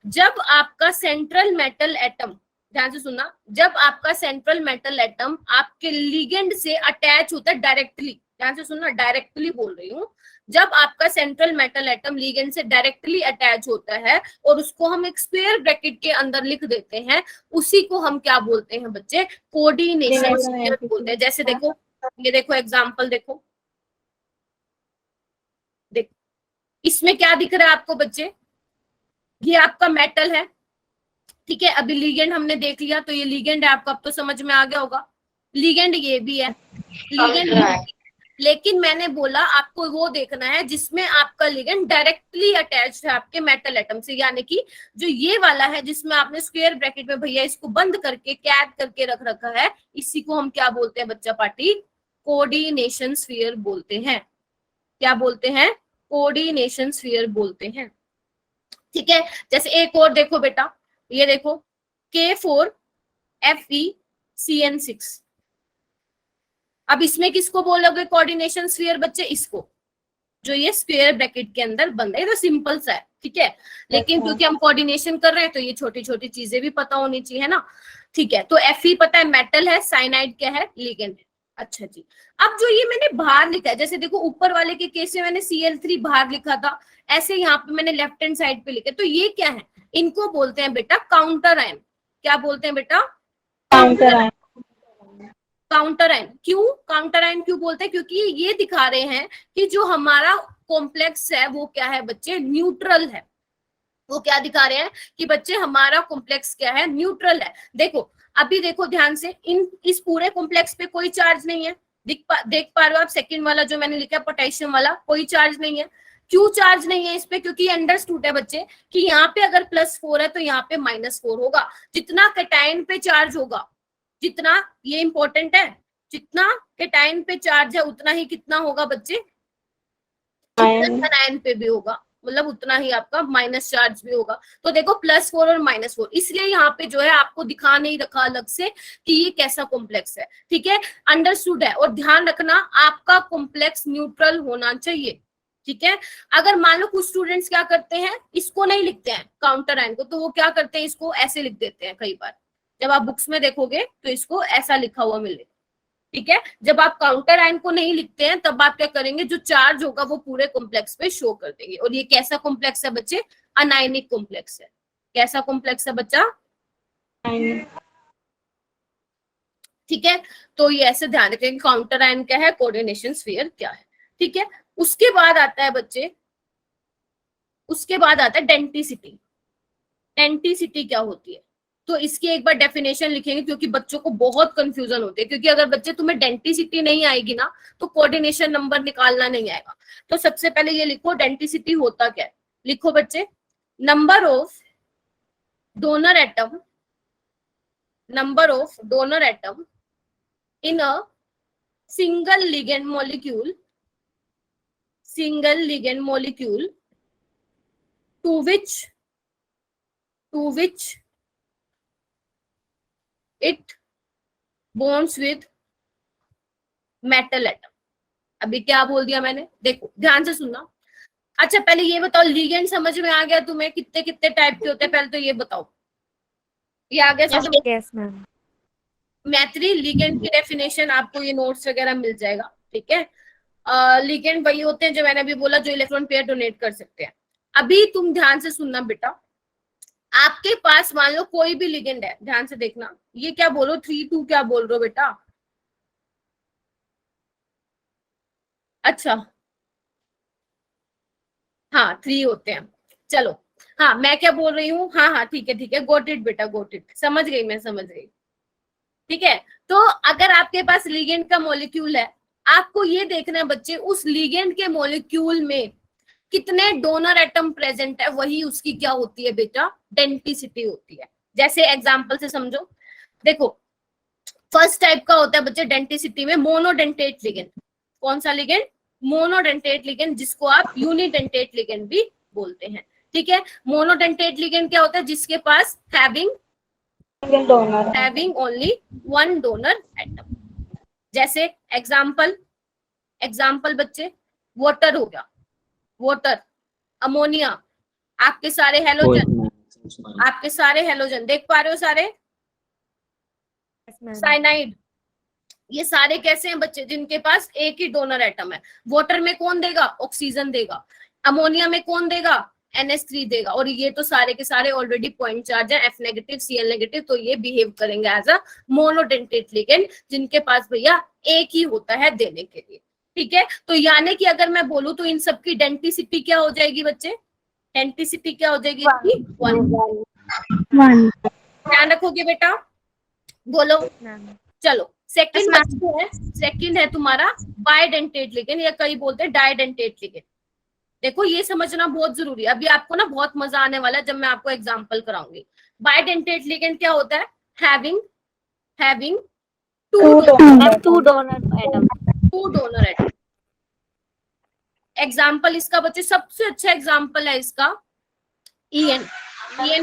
जब आपका सेंट्रल मेटल एटम, ध्यान से सुनना, जब आपका सेंट्रल मेटल एटम आपके लिगेंड से अटैच होता है डायरेक्टली, ध्यान से सुनना, डायरेक्टली बोल रही हूँ, जब आपका सेंट्रल मेटल एटम लिगेंड से डायरेक्टली अटैच होता है और उसको हम एक स्क्वायर ब्रैकेट के अंदर लिख देते हैं, उसी को हम क्या बोलते हैं बच्चे, कोऑर्डिनेशन स्फीयर बोलते हैं। जैसे देखो, ये देखो एग्जांपल देखो, देखो इसमें क्या दिख रहा है आपको बच्चे, ये आपका मेटल है, ठीक है। अभी लिगेंड हमने देख लिया, तो ये लिगेंड है आपको, अब तो समझ में आ गया होगा, लिगेंड ये भी है, लिगेंड। लेकिन मैंने बोला आपको वो देखना है जिसमें आपका लिगेंड डायरेक्टली अटैच्ड है आपके मेटल एटम से, यानी कि जो ये वाला है जिसमें आपने स्क्वायर ब्रैकेट में भैया इसको बंद करके कैद करके रख रखा है, इसी को हम क्या बोलते हैं बच्चा पार्टी, कोऑर्डिनेशन स्फीयर बोलते हैं। क्या बोलते हैं, कोऑर्डिनेशन स्फीयर बोलते हैं, ठीक है। जैसे एक और देखो बेटा, ये देखो K4FeCN6, अब इसमें किसको बोलोगे कोऑर्डिनेशन स्फीयर बच्चे, इसको, जो ये स्क्वायर ब्रैकेट के अंदर बंद है, तो सिंपल सा है, ठीक है। लेकिन क्योंकि हम कोऑर्डिनेशन कर रहे हैं तो ये छोटी छोटी चीजें भी पता होनी चाहिए ना, ठीक है। तो Fe पता है मेटल है, साइनाइड क्या है, लिगेंड है। अच्छा जी, अब जो ये मैंने बाहर लिखा है, जैसे देखो ऊपर वाले के केस में मैंने Cl3 बाहर लिखा था, ऐसे यहाँ पे मैंने लेफ्ट हैंड साइड पे लिखा, तो ये क्या है, इनको बोलते हैं बेटा काउंटर आयन। क्या बोलते हैं बेटा, काउंटर आयन। Counter ion. क्यों काउंटर आयन क्यों बोलते हैं, क्योंकि ये दिखा रहे हैं कि जो हमारा कॉम्प्लेक्स है वो क्या है बच्चे, न्यूट्रल है। वो क्या दिखा रहे हैं कि बच्चे हमारा कॉम्प्लेक्स क्या है, न्यूट्रल है। देखो अभी देखो ध्यान से, इस पूरे कॉम्प्लेक्स पे कोई चार्ज नहीं है, देख पा रहे हो आप, सेकंड वाला जो मैंने लिखा पोटेशियम वाला, कोई चार्ज नहीं है। क्यों चार्ज नहीं है इस पे, क्योंकि अंडरस्टूड है बच्चे कि यहाँ पे अगर +4 है तो यहाँ पे -4 होगा। जितना कैटायन पे चार्ज होगा, जितना, ये इंपॉर्टेंट है, जितना कैटायन पे चार्ज है उतना ही कितना होगा बच्चे, आयन पे भी होगा, मतलब उतना ही आपका माइनस चार्ज भी होगा। तो देखो +4 और -4, इसलिए यहाँ पे जो है आपको दिखा नहीं रखा अलग से कि ये कैसा कॉम्प्लेक्स है, ठीक है, अंडरस्टूड है। और ध्यान रखना आपका कॉम्प्लेक्स न्यूट्रल होना चाहिए, ठीक है। अगर मान लो कुछ स्टूडेंट्स क्या करते हैं, इसको नहीं लिखते हैं काउंटर आयन को, तो वो क्या करते हैं, इसको ऐसे लिख देते हैं। कई बार जब आप बुक्स में देखोगे तो इसको ऐसा लिखा हुआ मिलेगा, ठीक है। जब आप काउंटर आयन को नहीं लिखते हैं तब आप क्या करेंगे, जो चार्ज होगा वो पूरे कॉम्प्लेक्स पे शो कर देंगे। और ये कैसा कॉम्प्लेक्स है बच्चे, अनायनिक कॉम्प्लेक्स है। कैसा कॉम्प्लेक्स है बच्चा, ठीक है। तो ये ऐसे ध्यान रखें, काउंटर आयन क्या है, कोऑर्डिनेशन स्फीयर क्या है, ठीक है। उसके बाद आता है बच्चे, उसके बाद आता है डेंटिसिटी। डेंटिसिटी क्या होती है, तो इसकी एक बार डेफिनेशन लिखेंगे क्योंकि बच्चों को बहुत कंफ्यूजन होती है। क्योंकि अगर बच्चे तुम्हें डेंटिसिटी नहीं आएगी ना तो कोऑर्डिनेशन नंबर निकालना नहीं आएगा। तो सबसे पहले ये लिखो डेंटिसिटी होता क्या है, लिखो बच्चे, number of donor atom, number of donor atom in a single ligand molecule, single ligand molecule to which it bonds with metal atom। अभी क्या बोल दिया मैंने, देखो ध्यान से सुनना। अच्छा पहले ये बताओ, लिगेंड समझ में आ गया तुम्हें, कितने कितने टाइप के होते हैं, पहले तो ये बताओ, ये आ गया समझ? Yes ma'am. मैत्री लिगेंड की डेफिनेशन आपको ये नोट्स वगैरह मिल जाएगा, ठीक है। लिगेंड वही होते हैं जो मैंने अभी बोला, जो इलेक्ट्रॉन पेयर डोनेट कर सकते हैं। अभी तुम ध्यान से सुनना बेटा, आपके पास मान लो कोई भी लिगेंड है, ध्यान से देखना, ये क्या बोलो 3 2 क्या बोल रहे हो बेटा, अच्छा हाँ 3 होते हैं। चलो हाँ मैं क्या बोल रही हूँ, हाँ हाँ ठीक है गोट इट बेटा, गोट इट, समझ गई मैं, समझ गई। ठीक है, तो अगर आपके पास लिगेंड का मॉलिक्यूल है, आपको ये देखना है बच्चे उस लिगेंड के मॉलिक्यूल में कितने डोनर एटम प्रेजेंट है, वही उसकी क्या होती है बेटा, डेंसिटी होती है। जैसे एग्जांपल से समझो, देखो फर्स्ट टाइप का होता है बच्चे डेंसिटी में मोनोडेंटेट लिगेंड। कौन सा लिगेंड, मोनोडेंटेट लिगेंड, जिसको आप यूनिडेंटेट लिगेंड भी बोलते हैं। ठीक है, मोनोडेंटेट लिगेंड क्या होता है, जिसके पास having only one donor atom. जैसे एग्जाम्पल बच्चे, वाटर हो गया, वाटर, अमोनिया, आपके सारे हेलोजन देख पा रहे हो सारे, साइनाइड, ये सारे कैसे हैं बच्चे, जिनके पास एक ही डोनर एटम है। वाटर में कौन देगा, ऑक्सीजन देगा, अमोनिया में कौन देगा, NH3 देगा, और ये तो सारे के सारे ऑलरेडी पॉइंट चार्ज है, F नेगेटिव Cl नेगेटिव, तो ये बिहेव करेंगे एज अ मोनोडेंटेट लिगेंड, जिनके पास भैया एक ही होता है देने के लिए। ठीक है, तो यानी कि अगर मैं बोलूं तो इन सबकी डेंसिटी क्या हो जाएगी बच्चे, डेंसिटी क्या हो जाएगी, 1। ध्यान रखोगे बेटा, बोलो। चलो सेकंड है तुम्हारा बाइडेंटेट लिगेंड, या कई बोलते हैं डाइडेंटेट लिगेंड। देखो ये समझना बहुत जरूरी है, अभी आपको ना बहुत मजा आने वाला है जब मैं आपको एग्जांपल कराऊंगी। बाइडेंटेट लिगेंड क्या होता है, having two donor atom. Example इसका बच्चे, सबसे अच्छा एग्जांपल है इसका EN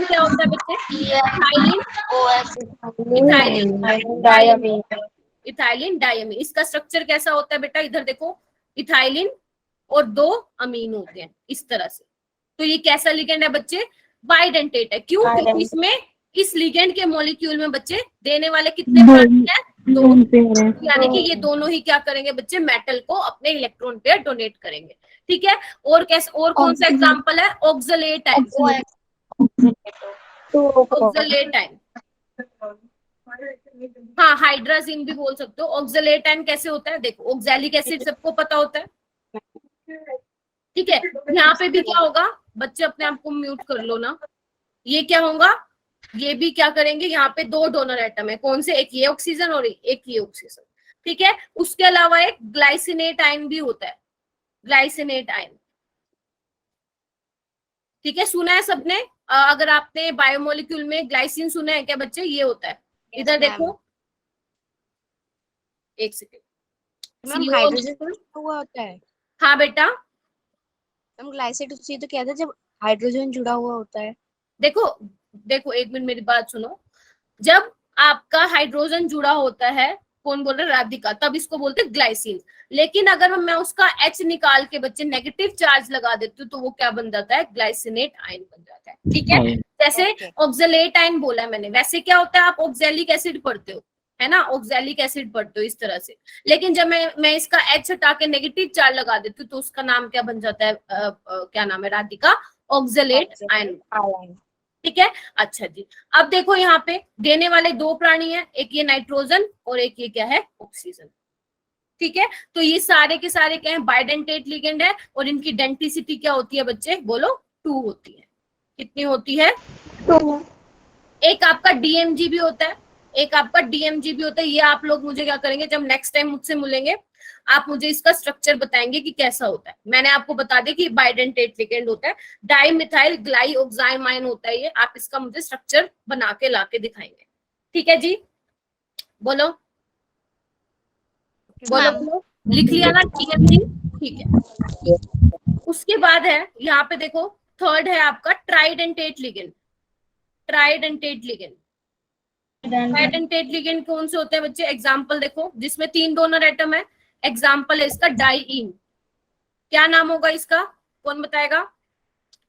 क्या होता है बच्चे, इथाइलिन डायमीन। इसका स्ट्रक्चर कैसा होता है बेटा, इधर देखो, इथाइलिन और 2 अमीन होते हैं इस तरह से। तो ये कैसा लिगेंड है बच्चे, बाइडेंटेट है। क्यों, क्योंकि इसमें इस लिगेंड के मॉलिक्यूल में बच्चे देने वाले कितने प्राणी हैं, 2, यानी कि ये दोनों ही क्या करेंगे बच्चे, मेटल को अपने इलेक्ट्रॉन पेयर डोनेट करेंगे। ठीक है, और कैसे, और कौन सा एग्जांपल है, ऑक्सलेट आयन, हाँ हाइड्राजीन भी बोल सकते हो। ऑक्सलेट आयन कैसे होता है, देखो ऑक्सैलिक एसिड सबको पता होता है। ठीक है, यहाँ पे भी क्या होगा बच्चे, अपने आप को म्यूट कर लो ना, ये क्या होगा, ये भी क्या करेंगे, यहाँ पे 2 डोनर एटम है, कौन से, एक ये ऑक्सीजन और एक ये ऑक्सीजन। ठीक है, उसके अलावा एक ग्लाइसिनेट आयन भी होता है, ग्लाइसिनेट आयन। ठीक है, सुना है सबने, अगर आपने बायोमोलिक्यूल में ग्लाइसिन सुना है क्या बच्चे, ये होता है, इधर देखो, एक सेकेंड, हाइड्रोजन हुआ होता है। हाँ बेटा, हम ग्लाइसेट उससे तो क्या था, जब हाइड्रोजन जुड़ा हुआ होता है। देखो एक मिनट मेरी बात सुनो, जब आपका हाइड्रोजन जुड़ा होता है, कौन बोल रहा है, राधिका, तब इसको बोलते हैं ग्लाइसिन। लेकिन अगर मैं उसका H निकाल के बच्चे नेगेटिव चार्ज लगा देती हूँ, तो वो क्या बन जाता है, ग्लाइसिनेट आयन बन जाता है। ठीक है, जैसे ऑक्सलेट आयन बोला है मैंने, वैसे क्या होता है, आप ऑक्सैलिक एसिड पढ़ते हो, है ना, ऑक्सैलिक एसिड पढ़ते हो इस तरह से। लेकिन जब मैं इसका H हटा के नेगेटिव चार्ज लगा देती हूँ, तो उसका नाम क्या बन जाता है, क्या नाम है राधिका, ऑक्सलेट आयन। ठीक है, अच्छा जी, अब देखो यहाँ पे देने वाले 2 प्राणी हैं, एक ये नाइट्रोजन और एक ये क्या है, ऑक्सीजन। ठीक है, तो ये सारे के सारे क्या है, बाइडेंटेट लिगेंड है, और इनकी डेंसिटी क्या होती है बच्चे, बोलो, 2 होती है। कितनी होती है, 2। एक आपका DMG भी होता है, ये आप लोग मुझे क्या करेंगे, जब नेक्स्ट टाइम मुझसे मिलेंगे, आप मुझे इसका स्ट्रक्चर बताएंगे कि कैसा होता है। मैंने आपको बता दिया कि बाइडेंटेट लिगेंड होता है, डाइमिथाइल ग्लाइओक्साइमाइन होता है ये, आप इसका मुझे स्ट्रक्चर बना के ला के दिखाएंगे। ठीक है जी, बोलो, लिख लिया ना, ठीक है। उसके बाद है यहाँ पे देखो, थर्ड है आपका ट्राइडेंटेट लिगेंड। ट्राइडेंटेट लिगेंड कौन से होते हैं बच्चे, एग्जाम्पल देखो, जिसमें 3 डोनर एटम है, एग्जाम्पल है इसका डाइईन। क्या नाम होगा इसका, कौन बताएगा,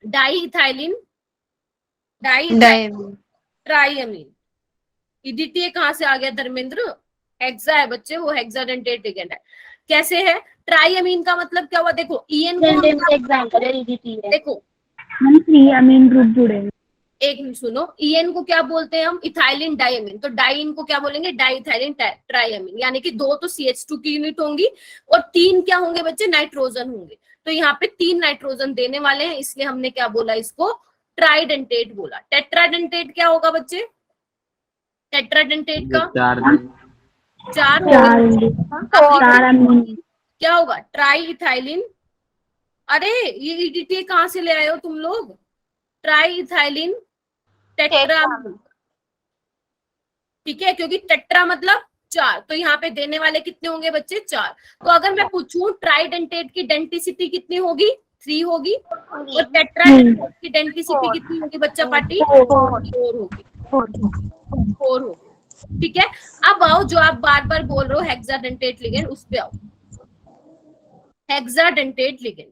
डाइइथाइलिन, ट्राइअमीन। EDTA कहाँ से आ गया धर्मेंद्र, हेक्सा है बच्चे, वो हेक्साडेंटेट लिगेंड है। कैसे है, ट्राइअमीन का मतलब क्या हुआ, देखो EN को देखो, हम 3 अमीन ग्रुप जुड़े हैं। एक मिनट सुनो, EN को क्या बोलते हैं हम, इथाइलिन डाइअमीन, तो डाइइन को क्या बोलेंगे, डाइइथाइलिन ट्राइअमीन, यानी कि 2 तो CH2 की यूनिट होंगी और 3 क्या होंगे बच्चे, नाइट्रोजन होंगे। तो यहाँ पे 3 नाइट्रोजन देने वाले हैं, इसलिए हमने क्या बोला इसको, ट्राइडेंटेट बोला। टेट्राडेंटेट क्या होगा बच्चे? टेट्राडेंटेट का चार चार चार चार अमीन क्या होगा? Try ethylene. अरे ये ईडीटी कहाँ से ले आए हो तुम लोग? ट्राई इथाइलिन टेट्रामीन, ठीक है, क्योंकि टेट्रा मतलब चार, तो यहाँ पे देने वाले कितने होंगे बच्चे? चार। तो अगर मैं पूछूं ट्राइडेंटेट की डेंटिसिटी कितनी होगी? 3 होगी। और टेट्राडेंटेट की डेंटिसिटी कितनी होगी बच्चा पार्टी? 4 होगी। 4 होगी, ठीक है। अब आओ, जो आप बार बार बोल रहे हो हेक्साडेंटेट लिगेंड, उस पे आओ। हेक्साडेंटेट लिगेंड,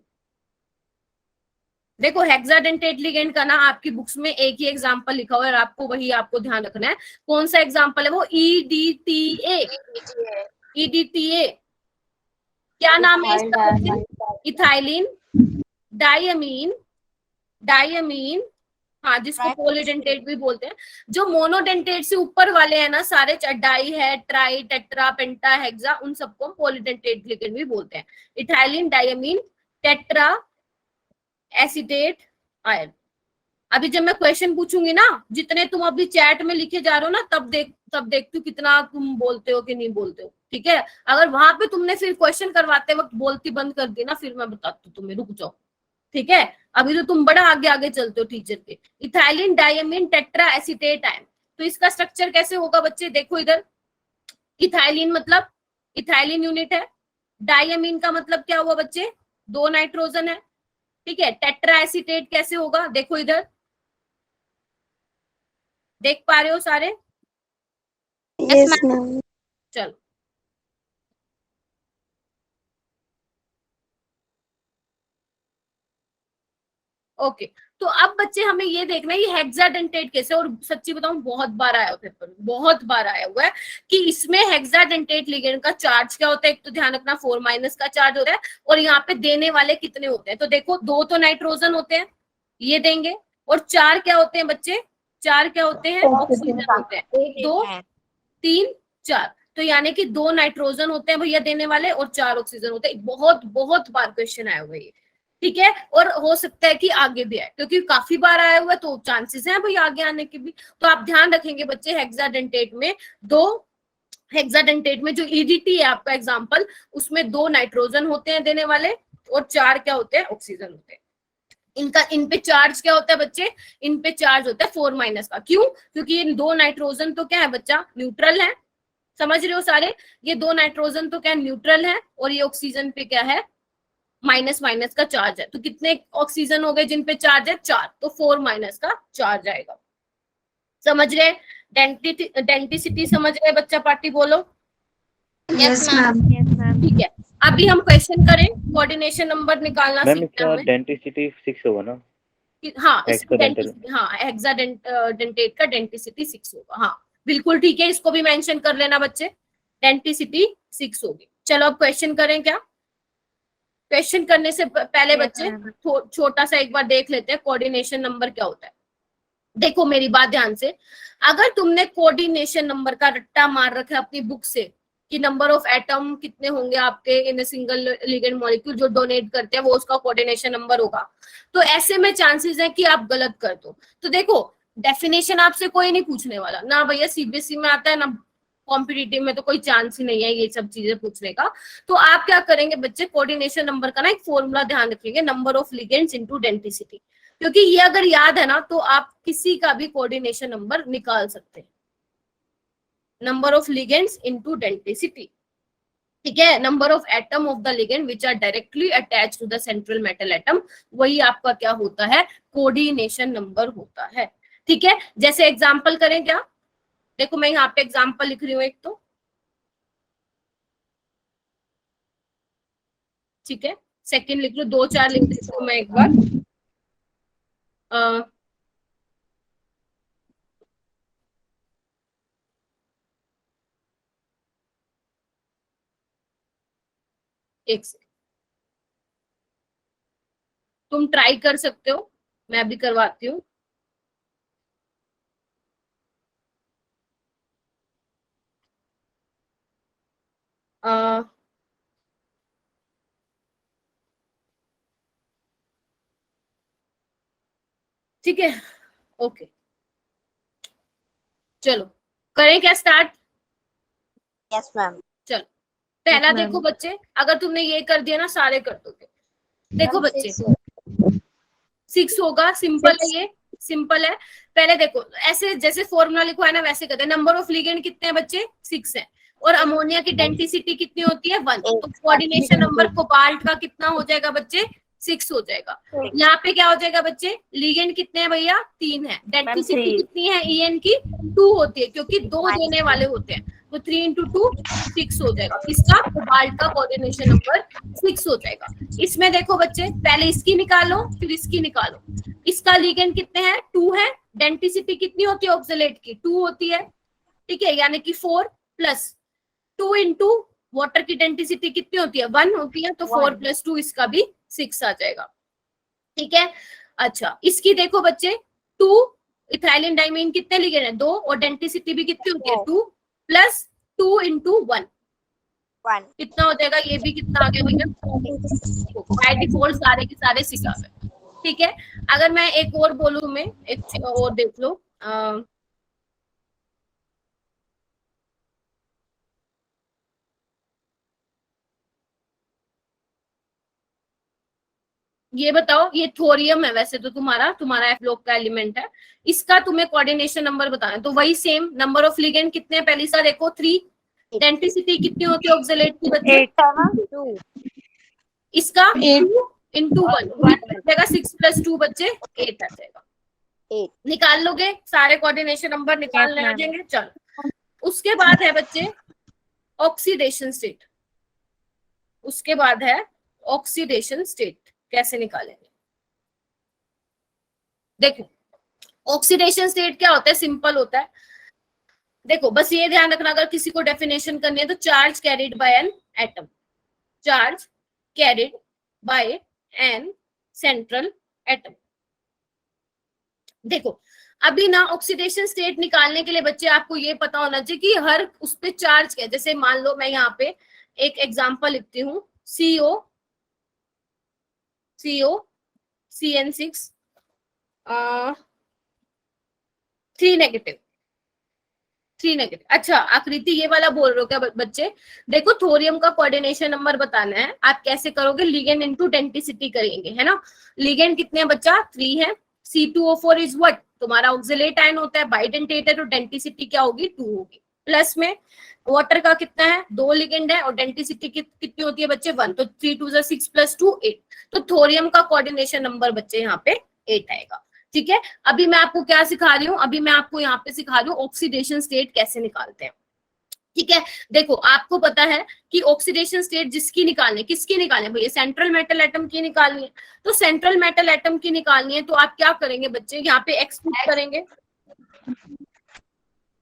देखो हेक्साडेंटेट लिगेंड का ना आपकी बुक्स में एक ही एग्जांपल लिखा हुआ है और आपको वही आपको ध्यान रखना है। कौन सा एग्जांपल है वो? ईडीटीए। ईडीटीए क्या नाम है इसका बच्चे? इथाइलिन डायमीन, डायमीन, हाँ, जिसको पॉलीडेंटेट भी बोलते हैं। जो मोनोडेंटेट से ऊपर वाले हैं ना सारे, डाई है, ट्राई, टेट्रा, पेंटा, हेक्सा, उन सबको हम पॉलीडेंटेट लिगेंड भी बोलते हैं। Ethylene diamine tetra acetate ion. अभी जब मैं क्वेश्चन पूछूंगी ना, जितने तुम अभी चैट में लिखे जा रहे हो ना, तब देखती हूँ कितना तुम बोलते हो कि नहीं बोलते हो, ठीक है। अगर वहां पे तुमने फिर क्वेश्चन करवाते वक्त बोलती बंद कर दी ना, फिर मैं बताती हूँ तुम्हें, रुक जाओ, ठीक है। अभी तो तुम बड़ा आगे आगे चलते हो टीचर के। Ethylene diamine tetra acetate ion, तो इसका स्ट्रक्चर कैसे होगा बच्चे? देखो इधर, इथाइलिन मतलब इथाइलिन यूनिट है। डायमीन का मतलब क्या हुआ बच्चे? 2 नाइट्रोजन है, ठीक है। टेट्रा एसिटेट कैसे होगा? देखो इधर, देख पा रहे हो सारे? Yes ma'am. चलो, ओके। तो अब बच्चे हमें ये देखना है ये हेक्साडेंटेट कैसे, और सच्ची बताऊं बहुत बार आया पेपर में, बहुत बार आया हुआ है कि इसमें हेक्साडेंटेट लिगेंड का चार्ज क्या होता है। एक तो ध्यान रखना 4 माइनस का चार्ज होता है, और यहाँ पे देने वाले कितने होते हैं? तो देखो 2 तो नाइट्रोजन होते हैं, ये देंगे, और 4 क्या होते हैं बच्चे? 4 क्या होते हैं? ऑक्सीजन होते हैं। 2 3 4, तो यानी कि 2 नाइट्रोजन होते हैं भैया देने वाले, और 4 ऑक्सीजन होते हैं। बहुत बहुत बार क्वेश्चन आया हुआ है, ठीक है। और हो सकता है कि आगे भी आए, क्योंकि काफी बार आया हुआ है, तो चांसेस हैं भाई आगे आने के भी। तो आप ध्यान रखेंगे बच्चे, हेक्साडेंटेट में हेक्साडेंटेट में जो ईडीटी है आपका एग्जाम्पल, उसमें 2 नाइट्रोजन होते हैं देने वाले, और 4 क्या होते हैं? ऑक्सीजन होते हैं। इनका इन पे चार्ज क्या होता है बच्चे? इन पे चार्ज होता है 4 माइनस का। क्यों? क्योंकि ये 2 नाइट्रोजन तो क्या है बच्चा? न्यूट्रल है, समझ रहे हो सारे? ये 2 नाइट्रोजन तो क्या न्यूट्रल है, और ये ऑक्सीजन पे क्या है? माइनस माइनस का चार्ज है। तो कितने ऑक्सीजन हो गए जिन पे चार्ज है? 4, तो 4 माइनस का चार्ज आएगा। समझ रहे? डेंटिसिटी समझ रहे बच्चा पार्टी? बोलो यस मैम। ठीक है। अभी हम क्वेश्चन करें, कोऑर्डिनेशन नंबर निकालना मैम सीखना इसका हमें। डेंटिसिटी 6 होगा ना? हाँ, इसकी हेक्साडेंटल। हाँ, हेक्साडेंटेट का डेंटिसिटी 6 होगा। हाँ बिल्कुल ठीक है, इसको भी मेंशन कर लेना बच्चे, डेंटिसिटी 6 होगी। चलो अब क्वेश्चन करें क्या? क्वेश्चन करने से पहले बच्चे छोटा सा एक बार देख लेते हैं कोऑर्डिनेशन नंबर क्या होता है। देखो मेरी बात ध्यान से, अगर तुमने कोऑर्डिनेशन नंबर का रट्टा मार रखा है अपनी बुक से कि नंबर ऑफ एटम कितने होंगे आपके इन ए सिंगल लिगेंड मॉलिक्यूल, जो डोनेट करते हैं वो उसका कोऑर्डिनेशन नंबर होगा, तो ऐसे में चांसेस है कि आप गलत कर दो। तो देखो डेफिनेशन आपसे कोई नहीं पूछने वाला ना भैया, सीबीएसई में आता है ना कॉम्पिटिटिव में, तो कोई चांस ही नहीं है ये सब चीजें पूछने का। तो आप क्या करेंगे बच्चे, कोऑर्डिनेशन नंबर का ना एक फॉर्मूला ध्यान रखेंगे, number of ligands into density, क्योंकि ये अगर याद है ना तो आप किसी का भी कोऑर्डिनेशन नंबर निकाल सकते हैं। Number of ligands into density, ठीक है। Number of atom of the ligand which are directly attach to the central metal atom, वही आपका क्या होता है? कोऑर्डिनेशन नंबर होता है, ठीक है। जैसे एग्जांपल करें क्या? देखो मैं यहाँ पे एग्जांपल लिख रही हूँ एक, तो ठीक है, सेकंड लिख लो, 2 4 लिख देती हूँ मैं एक बार। एक से तुम ट्राई कर सकते हो, मैं भी करवाती हूँ। ठीक है, ओके चलो करें क्या स्टार्ट। Yes ma'am. चलो पहला Yes, ma'am. देखो बच्चे, अगर तुमने ये कर दिया ना सारे कर दोगे। देखो बच्चे 6 होगा, सिंपल है ये, सिंपल है। पहले देखो ऐसे जैसे फॉर्मूला लिखो है ना वैसे करते हैं। नंबर ऑफ लिगेंड कितने हैं बच्चे 6 है, और अमोनिया की डेंसिटी कितनी होती है 1। तो कोऑर्डिनेशन नंबर कोबाल्ट का कितना हो जाएगा बच्चे 6 हो जाएगा। यहाँ पे क्या हो जाएगा बच्चे, लिगेंड कितने हैं भैया 3 है, डेंसिटी three. कितनी है EN की 2 होती है, क्योंकि 2 देने वाले होते हैं। तो 3 into 2 6 हो जाएगा, इसका कोबाल्ट का कोऑर्डिनेशन नंबर 6 हो जाएगा। इसमें देखो बच्चे पहले इसकी निकालो फिर इसकी निकालो। इसका लिगेंड कितने हैं 2 है, डेंसिटी कितनी होती है ऑक्सलेट की 2 होती है, ठीक है, यानी कि 4 प्लस 2 इंटू वाटर की डेंसिटी कितनी होती है 1 होती है, तो 4 प्लस 2 इसका भी 6 आ जाएगा, ठीक है। अच्छा इसकी देखो बच्चे 2 इथाइलिन डाइमीन कितने लिगेंड है 2, और डेंसिटी भी कितनी होती है 2 प्लस 2 इंटू 1 कितना हो जाएगा, ये भी कितना आ गया भैया, बाय डिफॉल्ट सारे के सारे 6 आ गए, ठीक है। अगर मैं एक और बोलूं तुम्हें, एक और देख लो, ये बताओ, ये थोरियम है वैसे तो तुम्हारा एफ ब्लॉक का एलिमेंट है, इसका तुम्हें कोऑर्डिनेशन नंबर बताना है। तो वही सेम नंबर ऑफ लिगेंड कितने हैं, पहले सा देखो 3, डेंसिटी कितनी होती है ऑक्सलेट की बच्चे 2 इसका 2 इंटू 1 जाएगा 6 प्लस 2 बच्चे 8 आ जाएगा। 8 निकाल लोगे सारे कोऑर्डिनेशन नंबर निकालने आ जाएंगे। चलो उसके बाद है बच्चे ऑक्सीडेशन स्टेट, उसके बाद है ऑक्सीडेशन स्टेट कैसे निकालेंगे। देखो ऑक्सीडेशन स्टेट क्या होता है, सिंपल होता है। देखो बस ये ध्यान रखना, अगर किसी को डेफिनेशन करनी है तो charge carried by an atom, charge carried by N central atom. देखो अभी ना ऑक्सीडेशन स्टेट निकालने के लिए बच्चे आपको ये पता होना चाहिए कि हर उस पे चार्ज क्या है। जैसे मान लो मैं यहाँ पे एक एग्जांपल लिखती हूँ, CN6 3 नेगेटिव। अच्छा आकृति ये वाला बोल रहे हो क्या बच्चे, देखो थोरियम का कोऑर्डिनेशन नंबर बताना है, आप कैसे करोगे, लिगेंड इनटू डेंसिटी करेंगे, है ना। लिगेंड कितने हैं बच्चा 3 है, C2O4 इज व्हाट तुम्हारा ऑक्सिलेट आयन होता है, बाइडेंटेट है, तो डेंसिटी क्या होगी 2 होगी। प्लस में वाटर का कितना है 2 लिगेंड है, और डेंसिटी कितनी होती है बच्चे 1, तो 3 2 6 प्लस 2 8, तो थोरियम का कोऑर्डिनेशन नंबर बच्चे यहाँ पे 8 आएगा, ठीक है। अभी मैं आपको क्या सिखा रही हूँ, अभी मैं आपको यहाँ पे सिखा रही हूँ ऑक्सीडेशन स्टेट कैसे निकालते हैं, ठीक है। देखो आपको पता है कि ऑक्सीडेशन स्टेट जिसकी निकालनी है, किसकी निकालनी है भैया, सेंट्रल मेटल एटम की निकालनी है। तो सेंट्रल मेटल एटम की निकालनी है तो आप क्या करेंगे बच्चे, यहाँ पे एक्स पुट करेंगे,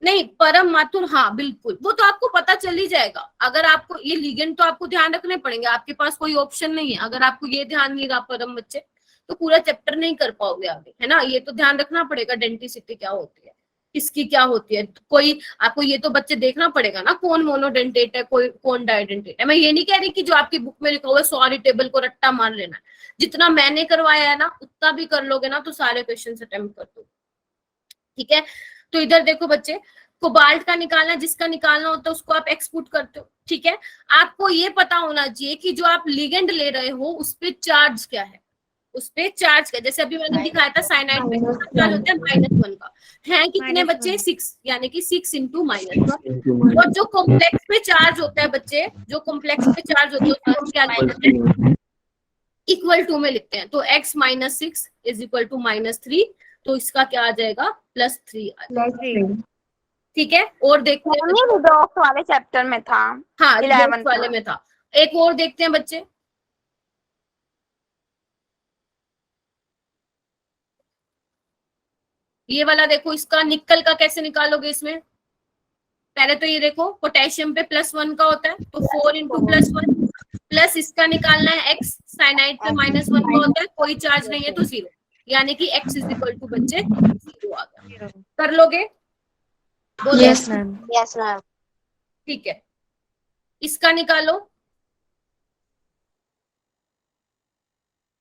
नहीं परम मातुर, हाँ बिल्कुल वो तो आपको पता चल ही जाएगा। अगर आपको ये लिगेंड तो आपको ध्यान रखने पड़ेंगे, आपके पास कोई ऑप्शन नहीं है। अगर आपको ये ध्यान नहीं रहा परम बच्चे तो पूरा चैप्टर नहीं कर पाओगे आगे, है ना। ये तो ध्यान रखना पड़ेगा डेंसिटी क्या होती है, किसकी क्या होती है, कोई आपको ये तो बच्चे देखना पड़ेगा ना, कौन मोनोडेंटेट है कोई कौन डाइडेंटेट है। मैं ये नहीं कह रही कि जो आपकी बुक में लिखा हुआ है सॉरी टेबल को रट्टा मार लेना है, जितना मैंने करवाया है ना उतना भी कर लोगे ना तो सारे क्वेश्चन अटेम्प्ट कर दो, ठीक है। तो इधर देखो बच्चे कोबाल्ट का निकालना, जिसका निकालना होता है उसको आप एक्सपुट करते हो, ठीक है। आपको ये पता होना चाहिए कि जो आप लिगेंड ले रहे हो उस पे चार्ज क्या है, उस पे चार्ज क्या, जैसे अभी मैंने दिखाया था साइनाइड पे चार्ज होता है -1 का, है कितने बच्चे 6, यानी कि 6 इंटू -1। और जो कॉम्प्लेक्स पे चार्ज होता है बच्चे, जो कॉम्प्लेक्स पे चार्ज होता है उसको हम क्या लिखते हैं, इक्वल टू में लिखते हैं। तो x - 6 इज इक्वल टू -3, तो इसका क्या आ जाएगा +3, ठीक है। और देखते हैं रिडॉक्स वाले चैप्टर में था, हाँ 11 रिडॉक्स वाले में था। एक और देखते हैं बच्चे, ये वाला देखो, इसका निकल का कैसे निकालोगे। इसमें पहले तो ये देखो पोटेशियम पे +1 का होता है, तो 4 इंटू +1 प्लस इसका निकालना है x, साइनाइड पे -1 का होता है, कोई चार्ज नहीं है तो 0, यानी कि x इज इक्वल टू बच्चे 0 आ गया। कर लोगे, यस मैम, यस मैम। ठीक है। इसका निकालो,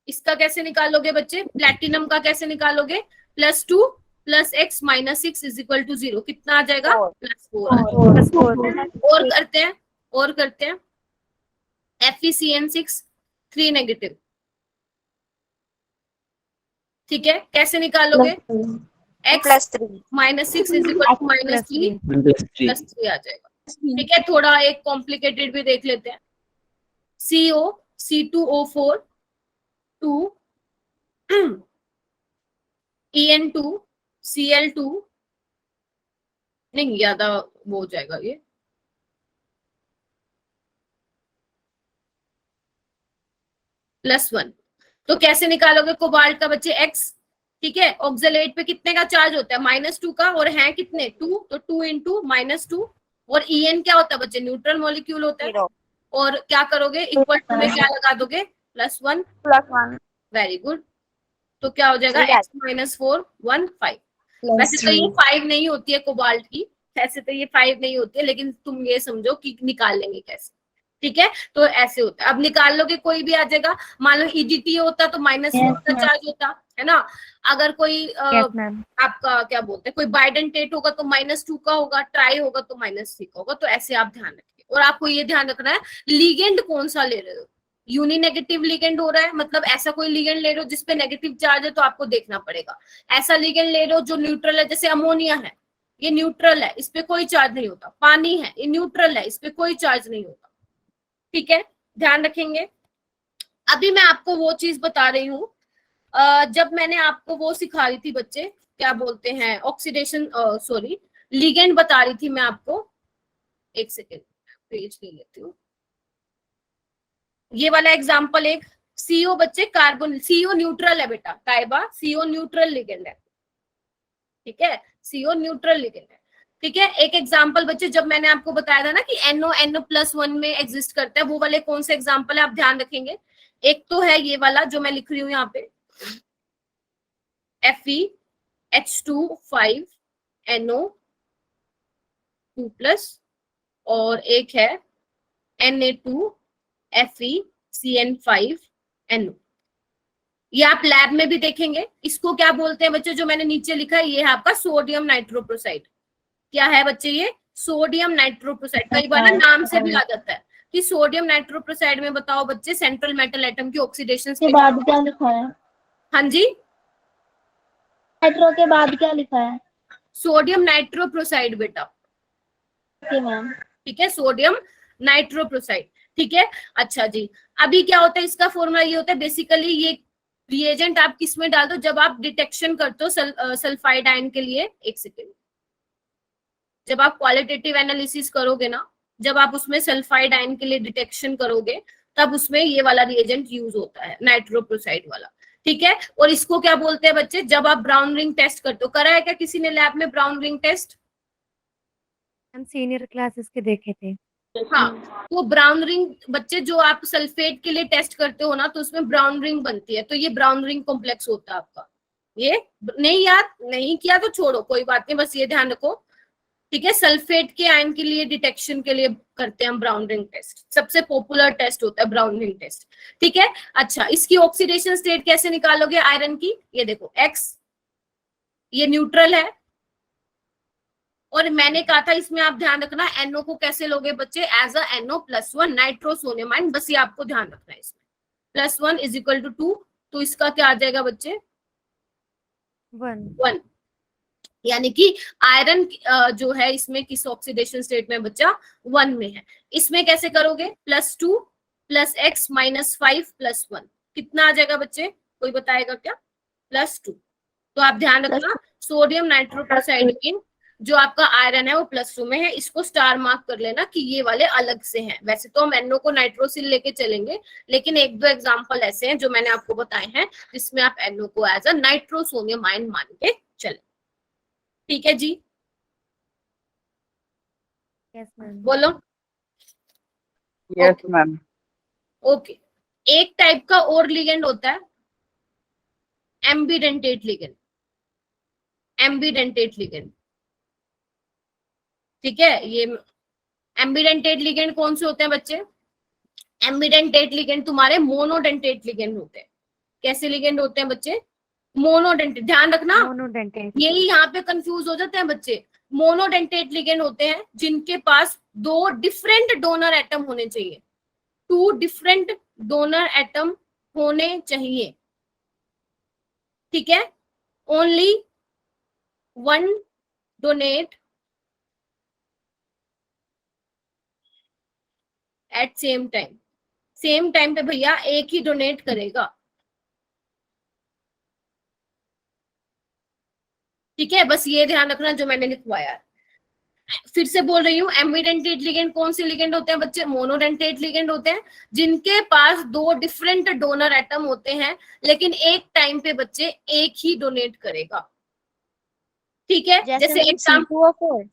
इसका कैसे निकालोगे बच्चे, प्लैटिनम का कैसे निकालोगे, +2 + x - 6 = 0, कितना आ जाएगा? +4। और करते हैं FeCN6 3 नेगेटिव, ठीक है, कैसे निकालोगे? x +3 - 6 = -3 +3 आ जाएगा, ठीक है। थोड़ा एक कॉम्प्लिकेटेड भी देख लेते हैं। CO C2O4 2 EN2 Cl2, नहीं ज्यादा वो हो जाएगा ये, +1। तो कैसे निकालोगे कोबाल्ट का बच्चे? x, ठीक है। ऑक्सलेट पे कितने का चार्ज होता है? -2 का, और है कितने? 2, तो 2 × -2। और En क्या होता है बच्चे? न्यूट्रल मॉलिक्यूल होता है। 0 और क्या करोगे? इक्वल टू में क्या लगा दोगे? +1। +1 वेरी गुड। तो क्या हो जाएगा? x - 4 1 5। वैसे तो ये 5 नहीं होती है कोबाल्ट की, वैसे तो ये 5 नहीं होती है, लेकिन तुम ये समझो कि निकाल लेंगे कैसे, ठीक है। तो ऐसे होता है, अब निकाल लोगे कोई भी आ जाएगा। मान लो EDT होता तो -1 का चार्ज होता है ना। अगर कोई आपका क्या बोलते हैं, कोई बाइडेंटेट होगा तो -2 का होगा, ट्राई होगा तो -3 का होगा। तो ऐसे आप ध्यान रखिए। और आपको ये ध्यान रखना है लिगेंड कौन सा ले रहे हो। यूनि नेगेटिव लिगेंड हो रहा है, मतलब ऐसा कोई लिगेंड ले रहे हो जिसपे नेगेटिव चार्ज है, तो आपको देखना पड़ेगा। ऐसा लिगेंड ले रहे हो जो न्यूट्रल है, जैसे अमोनिया है, ये न्यूट्रल है, इस पे कोई चार्ज नहीं होता। पानी है, ये न्यूट्रल है, इस पे कोई चार्ज नहीं होता, ठीक है, ध्यान रखेंगे। अभी मैं आपको वो चीज बता रही हूँ, जब मैंने आपको वो सिखा रही थी बच्चे, क्या बोलते हैं, ऑक्सीडेशन, सॉरी, लिगेंड बता रही थी मैं आपको। एक सेकेंड, पेज ले लेती हूँ। ये वाला एग्जाम्पल एक CO बच्चे कार्बन, CO न्यूट्रल है बेटा, ताइबा CO न्यूट्रल लिगेंड है, ठीक है, CO न्यूट्रल लिगेंड है, ठीक है। एक एग्जाम्पल बच्चे, जब मैंने आपको बताया था ना कि NO+1 में एग्जिस्ट करता है, वो वाले कौन से एग्जाम्पल है आप ध्यान रखेंगे। एक तो है ये वाला जो मैं लिख रही हूँ यहाँ पे, FeH2 5NO2+, और एक है Na2FeCN5NO। ये आप लैब में भी देखेंगे। इसको क्या बोलते हैं बच्चे, जो मैंने नीचे लिखा है, ये है आपका सोडियम नाइट्रोप्रोसाइड। क्या है बच्चे? ये सोडियम नाइट्रोप्रोसाइड। कई बार ना नाम से भी आ जाता है कि सोडियम नाइट्रोप्रोसाइड में बताओ बच्चे सेंट्रल मेटल एटम की ऑक्सीडेशन के बाद क्या लिखा है? हाँ जी, नाइट्रो के बाद क्या लिखा है? सोडियम नाइट्रोप्रोसाइड बेटा, ओके मैम। ठीक है, सोडियम नाइट्रोप्रोसाइड, ठीक है। अच्छा जी, अभी क्या होता है, इसका फॉर्मूला ये होता है बेसिकली, ये रिएजेंट आप किस में डाल दो जब आप डिटेक्शन करते हो सल्फाइड आयन के लिए। एक सेकेंड, जब आप क्वालिटेटिव एनालिसिस करोगे ना, जब आप उसमें सल्फाइड आयन के लिए डिटेक्शन करोगे, तब उसमें ये वाला रिएजेंट यूज होता है, नाइट्रोप्रोसाइड वाला, ठीक है। और इसको क्या बोलते हैं बच्चे, जब आप ब्राउन रिंग टेस्ट करते हो, करा है क्या किसी ने लैब में ब्राउन रिंग टेस्ट? हम सीनियर क्लासेस के देखे थे। हाँ, तो ब्राउन रिंग बच्चे जो आप सल्फेट के लिए टेस्ट करते हो ना, तो उसमें ब्राउन रिंग बनती है, तो ये ब्राउन रिंग कॉम्प्लेक्स होता है आपका। ये नहीं याद नहीं किया तो छोड़ो, कोई बात नहीं, बस ये ध्यान रखो, ठीक है। सल्फेट के आयन के लिए डिटेक्शन के लिए करते हैं हम ब्राउन रिंग टेस्ट, सबसे पॉपुलर टेस्ट होता है ब्राउन रिंग टेस्ट, ठीक है। अच्छा, इसकी ऑक्सीडेशन स्टेट कैसे निकालोगे आयरन की? ये देखो X, ये न्यूट्रल है, और मैंने कहा था इसमें आप ध्यान रखना NO को कैसे लोगे बच्चे, as a NO+1 nitrosonium ion, बस ये आपको ध्यान रखना है। इसमें +1 = 2, तो इसका क्या आ जाएगा बच्चे? 1, यानी कि आयरन जो है इसमें किस ऑक्सीडेशन स्टेट में बच्चा? 1 में है। इसमें कैसे करोगे? +2 + x - 5 + 1, कितना आ जाएगा बच्चे, कोई बताएगा क्या? +2। तो आप ध्यान रखना, सोडियम नाइट्रोप्रोसाइड इन जो आपका आयरन है वो +2 में है, इसको स्टार मार्क कर लेना कि ये वाले अलग से हैं। वैसे तो हम NO को नाइट्रोसिल लेके चलेंगे, लेकिन एक दो एग्जांपल ऐसे हैं जो मैंने आपको बताए हैं जिसमें आप NO को एज अ नाइट्रोसोनियम आयन मान के चले, ठीक है जी। Yes ma'am. बोलो। Yes ma'am. ओके, एक टाइप का और लिगेंड होता है एम्बिडेंटेट लिगेंड, एम्बिडेंटेट लिगेंड, ठीक है। ये एम्बिडेंटेट लिगेंड कौन से होते हैं बच्चे? एम्बिडेंटेट लिगेंड तुम्हारे मोनोडेंटेट लिगेंड होते हैं। कैसे लिगेंड होते हैं बच्चे? मोनोडेंटेट, ध्यान रखना मोनोडेंटेट। यही यहाँ पे कंफ्यूज हो जाते हैं बच्चे। मोनोडेंटेट लिगेंड होते हैं जिनके पास दो डिफरेंट डोनर एटम होने चाहिए, 2 डिफरेंट डोनर एटम होने चाहिए, ठीक है। Only 1 donate at same time पे भैया एक ही डोनेट करेगा, ठीक है। बस ये ध्यान रखना जो मैंने लिखवाया है। फिर से बोल रही हूँ, एम्बिडेंटेट लिगेंड कौन से लिगेंड होते हैं बच्चे? मोनोडेंटेट लिगेंड होते हैं जिनके पास दो डिफरेंट डोनर एटम होते हैं, लेकिन एक टाइम पे बच्चे एक ही डोनेट करेगा, ठीक है। जैसे एग्जाम्पल,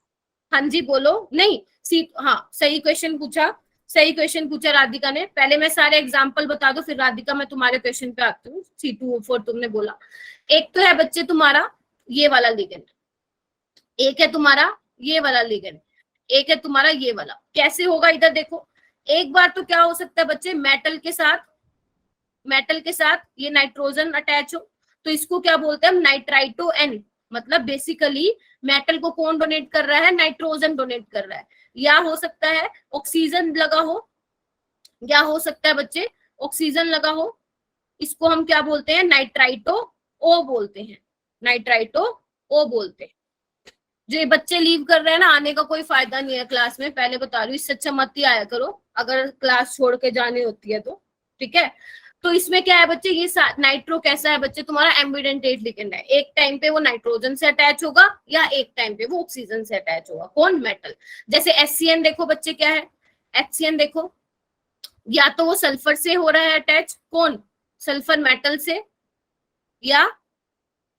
हाँ जी बोलो, नहीं हाँ सही क्वेश्चन पूछा राधिका ने। पहले मैं सारे एग्जाम्पल बता दो, फिर राधिका मैं तुम्हारे क्वेश्चन पे आती हूँ। C2O4 तुमने बोला, एक तो है बच्चे तुम्हारा ये वाला लिगेंड, एक है तुम्हारा ये वाला लिगेंड, एक है तुम्हारा ये वाला। कैसे होगा इधर देखो, एक बार तो क्या हो सकता है बच्चे, मेटल के साथ ये नाइट्रोजन अटैच हो, तो इसको क्या बोलते हैं हम? Nitrito N. मतलब बेसिकली मेटल को कौन डोनेट कर रहा है? नाइट्रोजन डोनेट कर रहा है। या हो सकता है ऑक्सीजन लगा हो, या हो सकता है बच्चे ऑक्सीजन लगा हो, इसको हम क्या बोलते हैं? नाइट्राइटो ओ बोलते हैं, नाइट्राइटो ओ बोलते हैं। जो ये बच्चे लीव कर रहे हैं ना, आने का कोई फायदा नहीं है क्लास में, पहले बता रही हूँ। इससे अच्छा मत ही आया करो अगर क्लास छोड़ के जानी होती है तो, ठीक है। तो इसमें क्या है बच्चे, ये नाइट्रो कैसा है बच्चे? तुम्हारा एम्बिडेंटेट लिगेंड है। एक टाइम पे वो नाइट्रोजन से अटैच होगा या एक टाइम पे वो ऑक्सीजन से अटैच होगा। कौन? मेटल। जैसे HCN देखो बच्चे क्या है, HCN देखो, या तो वो सल्फर से हो रहा है अटैच, कौन? सल्फर मेटल से, या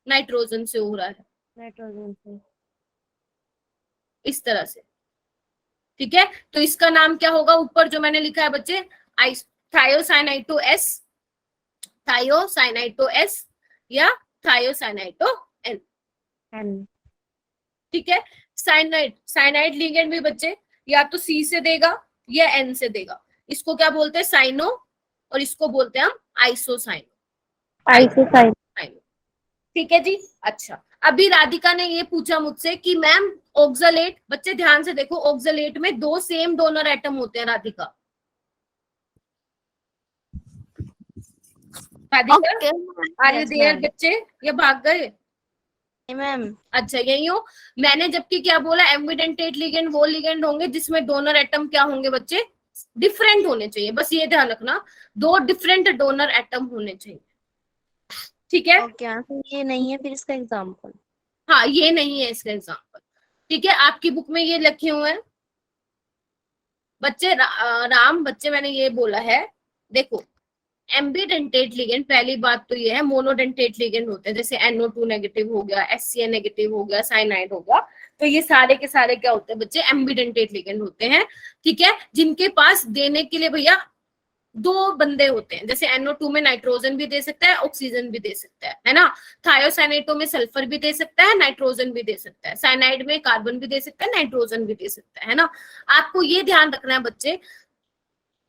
नाइट्रोजन से हो रहा है, नाइट्रोजन से। इस तरह से, ठीक है। तो इसका नाम क्या होगा? ऊपर जो मैंने लिखा है बच्चे, थायोसाइनाइटो एस, थायोसाइनाइटो एस या थायोसाइनाइटो एन, ठीक है। साइनाइड लिगेंड भी बच्चे या तो C से देगा या N से देगा। इसको क्या बोलते हैं? साइनो, और इसको बोलते हैं हम आइसोसाइनो, ठीक है जी। अच्छा, अभी राधिका ने ये पूछा मुझसे कि मैम ऑक्सलेट, बच्चे ध्यान से देखो, ऑक्सलेट में 2 सेम डोनर एटम होते हैं। राधिका आर यू देयर बच्चे, ये भाग गए? मैम अच्छा यही हो। मैंने जबकि क्या बोला, एम्बिडेंटेट लिगेंड वो लिगेंड होंगे जिसमें डोनर एटम क्या होंगे बच्चे? डिफरेंट होने चाहिए। बस ये ध्यान रखना, 2 डिफरेंट डोनर एटम होने चाहिए, ठीक है। ओके, ये नहीं है फिर इसका एग्जांपल? हाँ ये नहीं है इसका एग्जांपल, ठीक है। आपकी बुक में ये लिखे हुए हैं बच्चे। राम बच्चे मैंने ये बोला है, देखो एम्बिडेंटेट लिगेंड, पहली बात तो ये है, मोनोडेंटेट लिगेंड होते हैं, जैसे NO2 नेगेटिव हो गया, HCN नेगेटिव हो गया, साइनाइड हो गया, तो ये सारे के सारे क्या होते हैं बच्चे? एम्बिडेंटेट लिगेंड होते हैं, ठीक है। जिनके पास देने के लिए भैया 2 बंदे होते हैं। जैसे NO2 में नाइट्रोजन भी दे सकता है, ऑक्सीजन भी दे सकता है ना। थायोसाइनाइटो में सल्फर भी दे सकता है, नाइट्रोजन भी दे सकता है। साइनाइड में कार्बन भी दे सकता है, नाइट्रोजन भी दे सकता है ना। आपको ये ध्यान रखना है बच्चे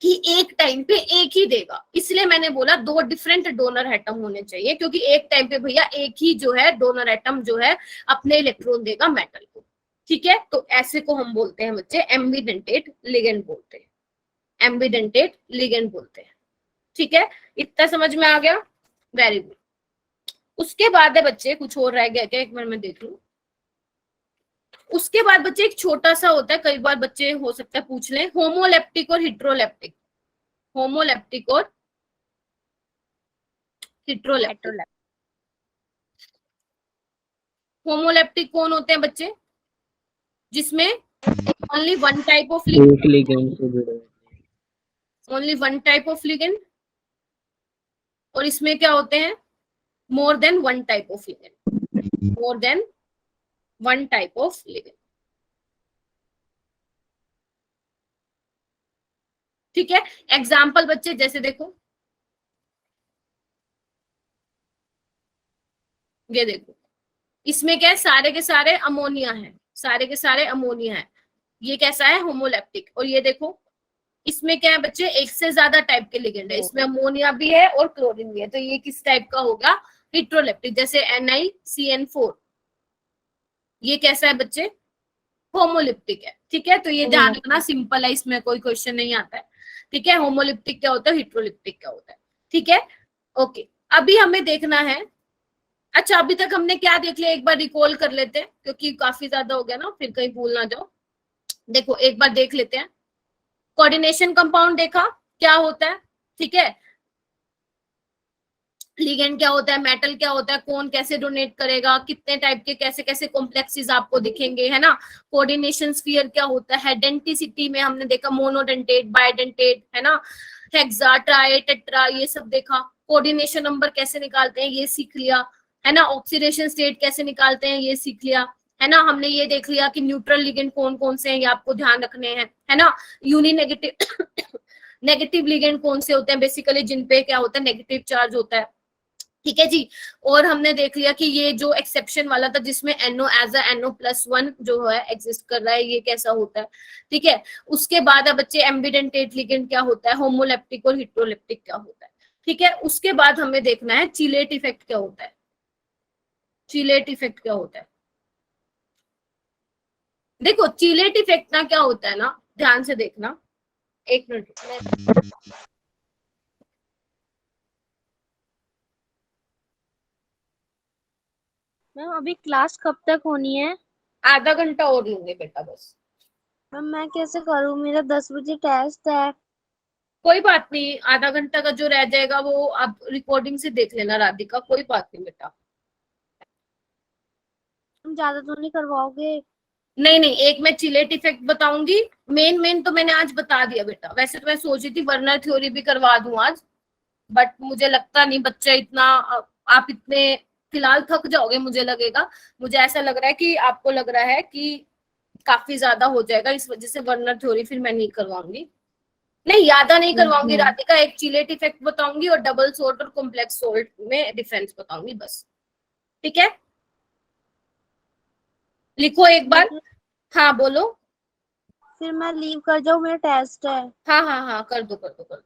कि एक टाइम पे एक ही देगा, इसलिए मैंने बोला 2 डिफरेंट डोनर एटम होने चाहिए, क्योंकि एक टाइम पे भैया एक ही जो है डोनर एटम जो है अपने इलेक्ट्रॉन देगा मेटल को, ठीक है। तो ऐसे को हम बोलते हैं बच्चे एम्बिडेंटेट लिगेंड बोलते हैं, एम्बिडेंटेट लिगेंड बोलते हैं, ठीक है। इतना समझ में आ गया? Very good. उसके बाद है बच्चे, कुछ और रह गया क्या? एक मिनट में देख लूं। उसके बाद बच्चे एक छोटा सा होता है, कई बार बच्चे हो सकता है पूछ लें, होमोलेप्टिक और हिट्रोलेप्टिक। होमोलेप्टिक और हिट्रोलेप्टिक। होमोलेप्टिक कौन होते हैं बच्चे? जिसमें only one type of ligand, only one type of ligand, और इसमें क्या होते हैं? More than one type of ligand, more than one type of ligand, ठीक है। एग्जाम्पल बच्चे जैसे देखो, ये देखो, इसमें क्या है? सारे के सारे अमोनिया है, सारे के सारे अमोनिया है। ये कैसा है? होमोलेप्टिक। और ये देखो, इसमें क्या है बच्चे? एक से ज्यादा टाइप के लिगेंड है, इसमें अमोनिया भी है और क्लोरीन भी है, तो ये किस टाइप का होगा? हिट्रोलेप्टिक, जैसे NiCN4, ये कैसा है बच्चे, होमोलिप्टिक है। ठीक है, तो ये ध्यान रखना, सिंपल है, इसमें कोई क्वेश्चन नहीं आता है। ठीक है, होमोलिप्टिक क्या होता है, हिट्रोलिप्टिक क्या होता है। ठीक है, ओके। अभी हमें देखना है, अच्छा अभी तक हमने क्या देख लिया, एक बार रिकॉल कर लेते हैं क्योंकि काफी ज्यादा हो गया ना, फिर कहीं भूल ना जाओ। देखो एक बार देख लेते हैं, कोऑर्डिनेशन कंपाउंड देखा क्या होता है, ठीक है, लिगेंड क्या होता है, मेटल क्या होता है, कौन कैसे डोनेट करेगा, कितने टाइप के कैसे कैसे कॉम्प्लेक्सेस आपको दिखेंगे, है ना। कोऑर्डिनेशन स्फीयर क्या होता है, डेंटिसिटी में हमने देखा मोनोडेंटेट, बाइडेंटेट, है ना, हेक्सा, ट्राई, टेट्रा, ये सब देखा। कोऑर्डिनेशन नंबर कैसे निकालते हैं ये सीख लिया, है ना। ऑक्सीडेशन स्टेट कैसे निकालते हैं ये सीख लिया, है ना। हमने ये देख लिया कि न्यूट्रल लिगेंड कौन कौन से हैं, ये आपको ध्यान रखने हैं, है ना। यूनि नेगेटिव नेगेटिव लिगेंड कौन से होते हैं, बेसिकली जिनपे क्या होता है, नेगेटिव चार्ज होता है। ठीक है जी, और हमने देख लिया कि ये जो एक्सेप्शन वाला था जिसमें NO एज अ NO+1 जो है एग्जिस्ट कर रहा है, ये कैसा होता है। ठीक है, उसके बाद अब बच्चे एम्बिडेंटेट लिगेंड क्या होता है, होमोलेप्टिक और हिट्रोलेप्टिक क्या होता है। ठीक है, उसके बाद हमें देखना है चिलेट इफेक्ट क्या होता है, चिलेट इफेक्ट क्या होता है। देखो चिलेट इफेक्ट ना क्या होता है ना, ध्यान से देखना, एक मिनट। मैम अभी क्लास कब तक होनी है? आधा घंटा और लूंगे बेटा बस। मैम मैं कैसे करूँ, मेरा 10 बजे टेस्ट है। कोई बात नहीं, आधा घंटा का जो रह जाएगा वो आप रिकॉर्डिंग से देख लेना राधिका, कोई बात नहीं बेटा। तुम ज्यादा तो नहीं करवाओगे? नहीं नहीं, एक मैं चिलेट इफेक्ट बताऊंगी, मेन तो मैंने आज बता दिया बेटा। वैसे तो मैं सोच रही थी वर्नर थ्योरी भी करवा दूं आज, बट मुझे लगता नहीं बच्चा इतना, आप इतने फिलहाल थक जाओगे मुझे लगेगा। मुझे ऐसा लग रहा है कि आपको लग रहा है कि काफी ज्यादा हो जाएगा, इस वजह से वर्नर थ्योरी फिर मैं नहीं करवाऊंगी। नहीं ज्यादा नहीं करवाऊंगी राधिका, एक चिलेट इफेक्ट बताऊंगी और डबल सोल्ट और कॉम्प्लेक्स सोल्ट में डिफरेंस बताऊंगी बस। ठीक है, लिखो एक बार। हाँ बोलो। फिर मैं लीव कर जाऊँ, मेरा टेस्ट है। हाँ कर दो कर दो कर दो।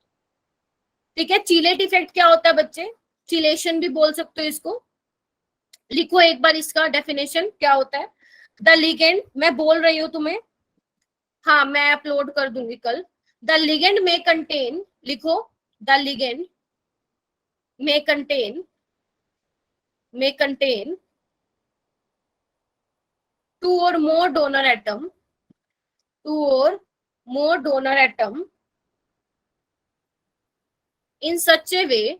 ठीक है, चिलेट इफेक्ट क्या होता है बच्चे, चिलेशन भी बोल सकते हो इसको। लिखो एक बार इसका डेफिनेशन क्या होता है। द लिगेंड, मैं बोल रही हूँ तुम्हें, हाँ मैं अपलोड कर दूंगी कल। द लिगेंड में कंटेन, लिखो, द लिगेंड में contain two or more donor atom in such a way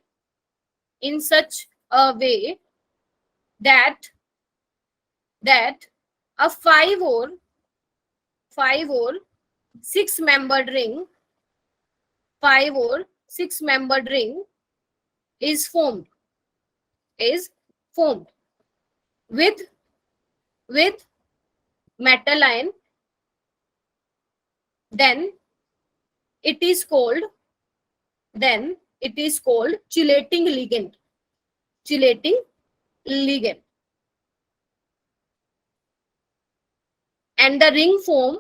that a 5 or 6 membered ring is formed with metal ion, then it is called chelating ligand. And the ring form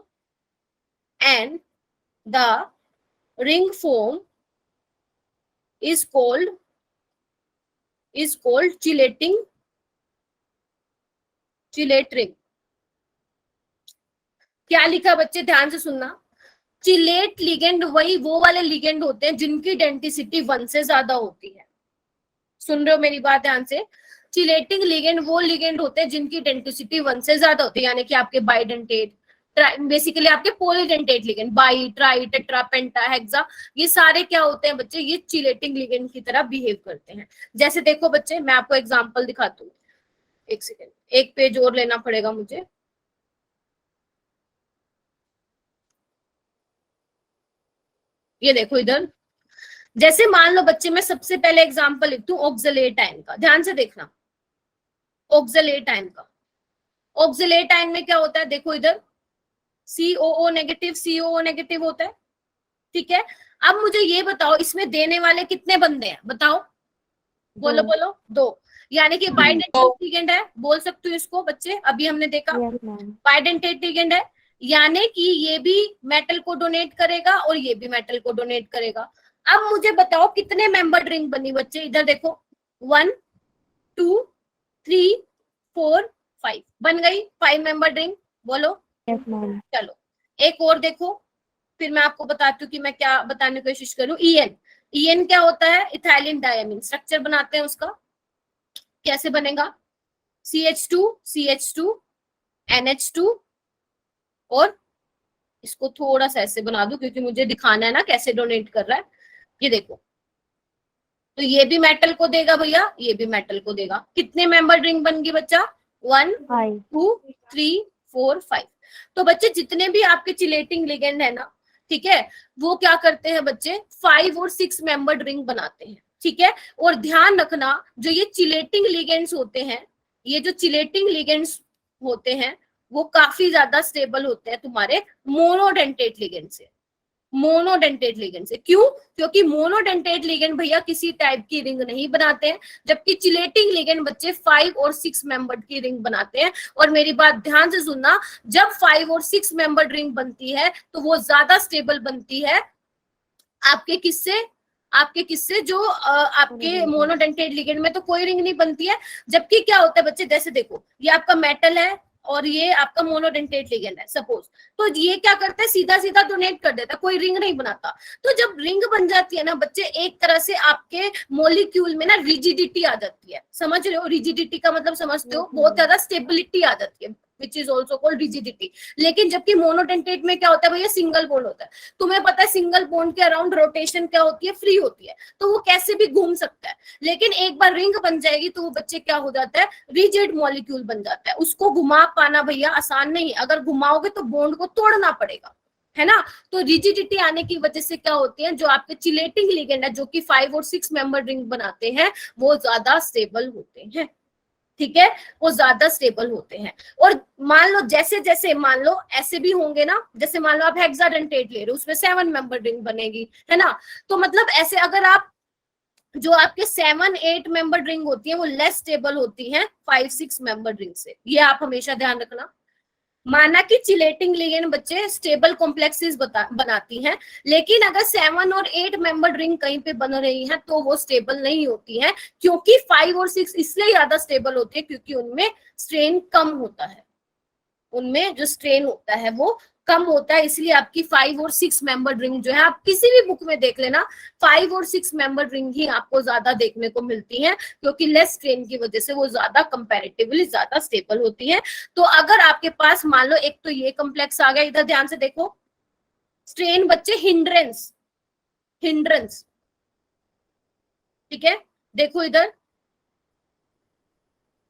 is called chelating ring. क्या लिखा बच्चे, ध्यान से सुनना। Chelate ligand वही वो वाले ligand होते हैं जिनकी डेंसिटी 1 से ज्यादा होती है। सुन रहे हो मेरी बात ध्यान से। चिलेटिंग लिगेंड वो लिगेंड होते हैं जिनकी डेंसिटी 1 से ज्यादा होती है, यानी कि आपके बाइडेंटेट, बेसिकली आपके polydentate ligand, by, try, tetra, penta, hexa, ये सारे क्या होते हैं बच्चे, ये चिलेटिंग लिगेंड की तरह बिहेव करते हैं। जैसे देखो बच्चे, मैं आपको एग्जांपल दिखाती हूँ, एक सेकेंड, एक पेज और लेना पड़ेगा मुझे। ये देखो इधर, जैसे मान लो बच्चे, मैं सबसे पहले एग्जांपल लिखती हूँ ऑक्सलेट आयन का, ध्यान से देखना। ऑक्सलेट आयन में क्या होता है, देखो इधर COO नेगेटिव होता है। ठीक है, अब मुझे ये बताओ, इसमें देने वाले कितने बंदे हैं, बताओ, बोलो 2, यानी कि बाइडेंटेट लिगेंड है, बोल सकते हो इसको बच्चे। अभी हमने देखा बाइडेंटेट लिगेंड है, यानी कि ये भी मेटल को डोनेट करेगा और ये भी मेटल को डोनेट करेगा। अब मुझे बताओ कितने मेंबर्ड रिंग बनी बच्चे, इधर देखो 1 2 3 4 5 बन गई 5 मेंबर रिंग। बोलो। Yes ma'am. चलो एक और देखो, फिर मैं आपको बताती हूँ कि मैं क्या बताने की कोशिश करूँ। ईएन क्या होता है? Ethylene diamine. स्ट्रक्चर बनाते हैं उसका, कैसे बनेगा? CH2 NH2 और इसको थोड़ा सा ऐसे बना दूं क्योंकि मुझे दिखाना है ना कैसे डोनेट कर रहा है। ये देखो, तो ये भी मेटल को देगा भैया, ये भी मेटल को देगा। कितने मेंबर रिंग बन गई बच्चा? 1 5। 2 3 4 5। तो बच्चे जितने भी आपके चिलेटिंग लिगेंड है ना, ठीक है, वो क्या करते हैं बच्चे? 5 और 6 मेंबर्ड रिंग बनाते हैं, ठीक है। और ध्यान रखना, जो ये चिलेटिंग लिगेंड्स होते हैं, ये जो चिलेटिंग लिगेंड्स होते हैं वो काफी ज्यादा स्टेबल होते हैं तुम्हारे मोनोडेंटेट लिगेंड से। मोनोडेंटेट लिगेंड से क्यों? क्योंकि मोनोडेंटेट लिगेंड भैया किसी टाइप की रिंग नहीं बनाते हैं, जबकि चिलेटिंग लिगेंड बच्चे 5 और 6 मेंबर्ड की रिंग बनाते हैं। और मेरी बात ध्यान से सुनना, जब 5 और 6 मेंबर्ड रिंग बनती है तो वो ज्यादा स्टेबल बनती है आपके किससे जो आपके मोनोडेंटेट लिगेंड में तो कोई रिंग नहीं बनती है। जबकि क्या होता है बच्चे, जैसे देखो ये आपका मेटल है और ये आपका मोनोडेंटेट लिगेंड है सपोज, तो ये क्या करता है? सीधा सीधा डोनेट कर देता है, कोई रिंग नहीं बनाता। तो जब रिंग बन जाती है ना बच्चे, एक तरह से आपके मॉलिक्यूल में ना रिजिडिटी आ जाती है। समझ रहे हो? रिजिडिटी का मतलब समझते हो? बहुत ज्यादा स्टेबिलिटी आ जाती है, which is also called rigidity. लेकिन जबकि मोनोडेंटेट में क्या होता है भैया? सिंगल बॉन्ड होता है। तुम्हें पता है सिंगल बॉन्ड के अराउंड रोटेशन क्या होती है? फ्री होती है, तो वो कैसे भी घूम सकता है। लेकिन एक बार रिंग बन जाएगी तो वो बच्चे क्या हो जाता है? रिजिड मॉलिक्यूल बन जाता है। उसको घुमा पाना भैया आसान नहीं, अगर घुमाओगे तो बॉन्ड को तोड़ना पड़ेगा, है ना। तो रिजिडिटी आने की वजह से क्या होती है, जो आपके चिलेटिंग लिगेंड है जो कि 5 और 6 मेंबर रिंग बनाते हैं वो ज्यादा स्टेबल होते हैं, ठीक है, वो ज्यादा स्टेबल होते हैं। और मान लो जैसे जैसे मान लो ऐसे भी होंगे ना, जैसे मान लो आप हेक्साडेंटेट ले रहे हो, उसमें 7 मेंबर रिंग बनेगी, है ना। तो मतलब ऐसे अगर आप जो आपके 7-8 मेंबर रिंग होती है वो लेस स्टेबल होती हैं 5-6 मेंबर रिंग से, ये आप हमेशा ध्यान रखना। माना कि चिलेटिंग लिगेंड बच्चे स्टेबल कॉम्प्लेक्सेस बनाती हैं, लेकिन अगर 7 और 8 मेंबर रिंग कहीं पे बन रही हैं तो वो स्टेबल नहीं होती हैं, क्योंकि 5 और 6 इसलिए ज्यादा स्टेबल होती है क्योंकि उनमें स्ट्रेन कम होता है, उनमें जो स्ट्रेन होता है वो कम होता है। इसलिए आपकी 5 और 6 मेंबर रिंग जो है, आप किसी भी बुक में देख लेना, 5 और 6 मेंबर रिंग ही आपको ज्यादा देखने को मिलती हैं, क्योंकि लेस स्ट्रेन की वजह से वो ज्यादा कंपैरेटिवली ज्यादा स्टेबल होती हैं। तो अगर आपके पास मान लो एक तो ये कॉम्प्लेक्स आ गया, इधर ध्यान से देखो, स्ट्रेन बच्चे हिंड्रेंस, ठीक है, देखो इधर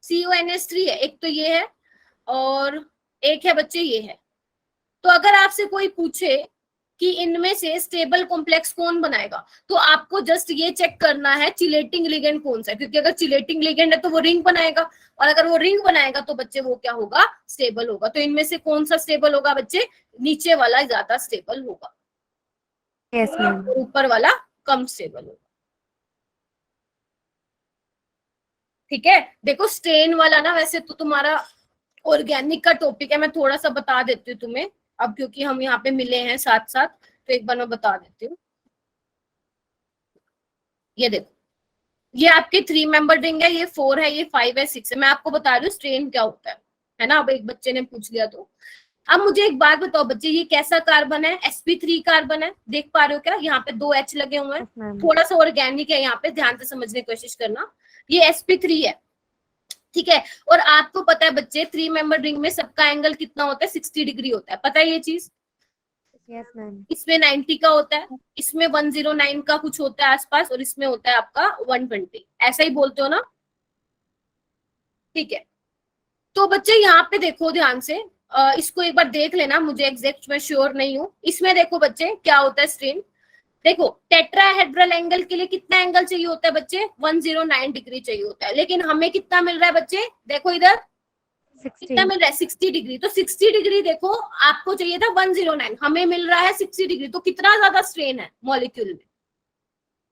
CONH3 है, एक तो ये है और एक है बच्चे ये है। तो अगर आपसे कोई पूछे कि इनमें से स्टेबल कॉम्प्लेक्स कौन बनाएगा, तो आपको जस्ट ये चेक करना है चिलेटिंग लिगेंड कौन सा है, क्योंकि अगर चिलेटिंग लिगेंड है तो वो रिंग बनाएगा, और अगर वो रिंग बनाएगा तो बच्चे वो क्या होगा? स्टेबल होगा। तो इनमें से कौन सा स्टेबल होगा बच्चे? नीचे वाला ज्यादा स्टेबल होगा, यस मैम। और ऊपर वाला कम स्टेबल होगा, ठीक है। देखो स्ट्रेन वाला ना, वैसे तो तुम्हारा ऑर्गेनिक का टॉपिक है, मैं थोड़ा सा बता देती हूँ तुम्हें अब, क्योंकि हम यहाँ पे मिले हैं साथ साथ, तो एक बार मैं बता देती हूँ। ये देखो, ये आपके 3 मेंबर रिंग है, ये 4 है, ये 5 है, 6 है। मैं आपको बता रही हूँ स्ट्रेन क्या होता है ना। अब एक बच्चे ने पूछ लिया तो अब मुझे एक बात बताओ बच्चे, ये कैसा कार्बन है? sp3 कार्बन है, देख पा रहे हो क्या? यहाँ पे 2 H लगे हुए हैं, थोड़ा सा ऑर्गेनिक है, यहाँ पे ध्यान से समझने की कोशिश करना। ये sp3 है, ठीक है। और आपको पता है बच्चे 3 मेंबर रिंग में सबका एंगल कितना होता है? 60 डिग्री होता है, पता है ये चीज? Yes ma'am. इसमें 90 का होता है, इसमें 109 का कुछ होता है आसपास, और इसमें होता है आपका 120, ऐसा ही बोलते हो ना, ठीक है। तो बच्चे यहाँ पे देखो ध्यान से, इसको एक बार देख लेना, मुझे एग्जैक्ट मैं श्योर नहीं हूँ। इसमें देखो बच्चे क्या होता है स्ट्रेन, देखो टेट्राहेड्रल एंगल के लिए कितना एंगल चाहिए होता है बच्चे? 109 डिग्री चाहिए होता है, लेकिन हमें कितना मिल रहा है बच्चे? देखो इधर कितना मिल रहा है? 60 डिग्री। तो 60 डिग्री देखो, आपको चाहिए था 109, हमें मिल रहा है 60 डिग्री। तो कितना ज्यादा स्ट्रेन है मॉलिक्यूल में?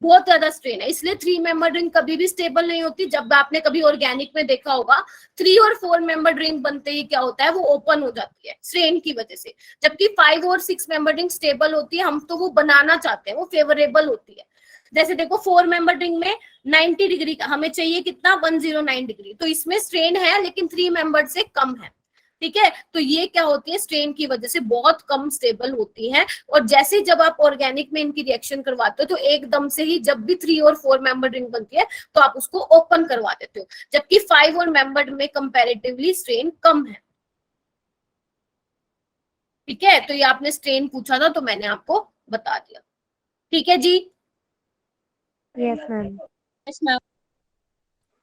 बहुत ज्यादा स्ट्रेन है। इसलिए 3 मेंबर रिंग कभी भी स्टेबल नहीं होती। जब आपने कभी ऑर्गेनिक में देखा होगा 3 और 4 मेंबर रिंग बनते ही क्या होता है? वो ओपन हो जाती है स्ट्रेन की वजह से, जबकि 5 और 6 मेंबर रिंग स्टेबल होती है। हम तो वो बनाना चाहते हैं, वो फेवरेबल होती है। जैसे देखो 4 मेंबर रिंग में 90 डिग्री का हमें चाहिए कितना 109 डिग्री, तो इसमें स्ट्रेन है लेकिन 3 मेंबर से कम है, ठीक है। तो ये क्या होती है, स्ट्रेन की वजह से बहुत कम स्टेबल होती है। और जैसे ही जब आप ऑर्गेनिक में इनकी रिएक्शन करवाते हो तो एकदम से ही जब भी 3 और 4 मेंबर रिंग बनती है तो आप उसको ओपन करवा देते हो, जबकि 5 और मेंबर में कंपैरेटिवली स्ट्रेन कम है, ठीक है। तो ये आपने स्ट्रेन पूछा था तो मैंने आपको बता दिया, ठीक है जी। Yes ma'am. Yes ma'am.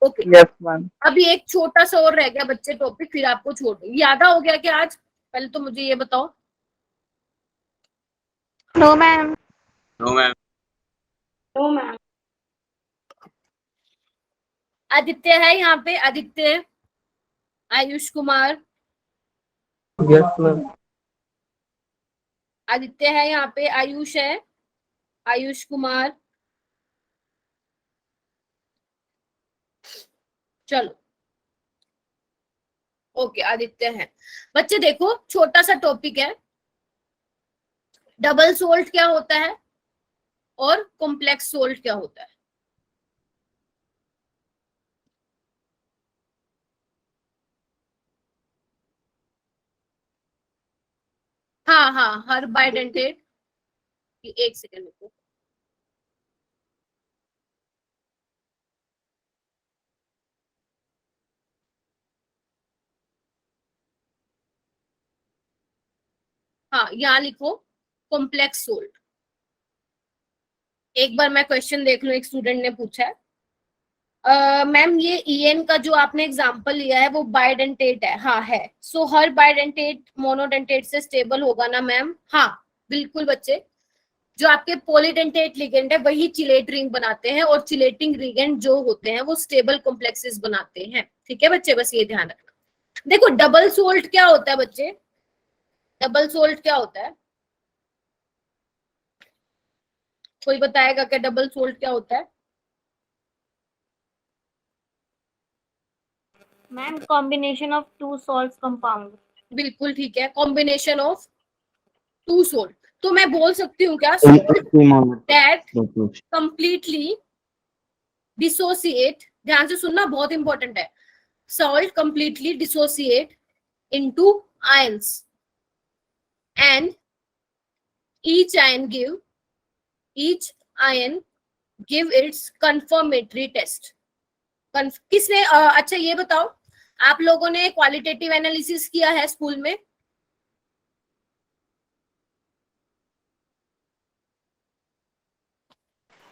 Okay, yes ma'am. अभी एक छोटा सा और रह गया बच्चे टॉपिक, फिर आपको छोड़ दूंगी। याद हो गया क्या आज? पहले तो मुझे ये बताओ। No ma'am. No ma'am. No ma'am. Aditya है यहाँ पे? Aditya, Ayush Kumar, yes ma'am. आदित्य है यहाँ पे, आयुष है, आयुष कुमार, चलो ओके आदित्य है। बच्चे देखो छोटा सा टॉपिक है, डबल सोल्ट क्या होता है और कॉम्प्लेक्स सोल्ट क्या होता है। हाँ हाँ, हर बाइडेंटेट, एक सेकेंड रुको, हाँ यहाँ लिखो कॉम्प्लेक्स सोल्ट। एक बार मैं क्वेश्चन देख लूं, एक स्टूडेंट ने पूछा है मैम ये ईएन का जो आपने एग्जांपल लिया है वो बाइडेंटेट है? हाँ है। सो हर बाइडेंटेट मोनोडेंटेट से स्टेबल होगा ना मैम? हाँ बिल्कुल बच्चे, जो आपके पॉलीडेंटेट लिगेंड है वही चिलेट रिंग बनाते हैं और चिलेटिंग लिगेंड जो होते हैं वो स्टेबल कॉम्प्लेक्सेस बनाते हैं, ठीक है बच्चे, बस ये ध्यान रखना। देखो डबल सोल्ट क्या होता है बच्चे, डबल सोल्ट क्या होता है? कोई बताएगा क्या डबल सोल्ट क्या होता है? Ma'am combination of two salts compound. बिल्कुल ठीक है, कॉम्बिनेशन ऑफ टू सोल्ट। तो मैं बोल सकती हूँ क्या, सोल्ट दैट कंप्लीटली डिसोसिएट, ध्यान से सुनना बहुत इंपॉर्टेंट है, salt completely dissociate into ions and each ion give its confirmatory test। किसने अच्छा ये बताओ, आप लोगों ने क्वालिटेटिव एनालिसिस किया है स्कूल में?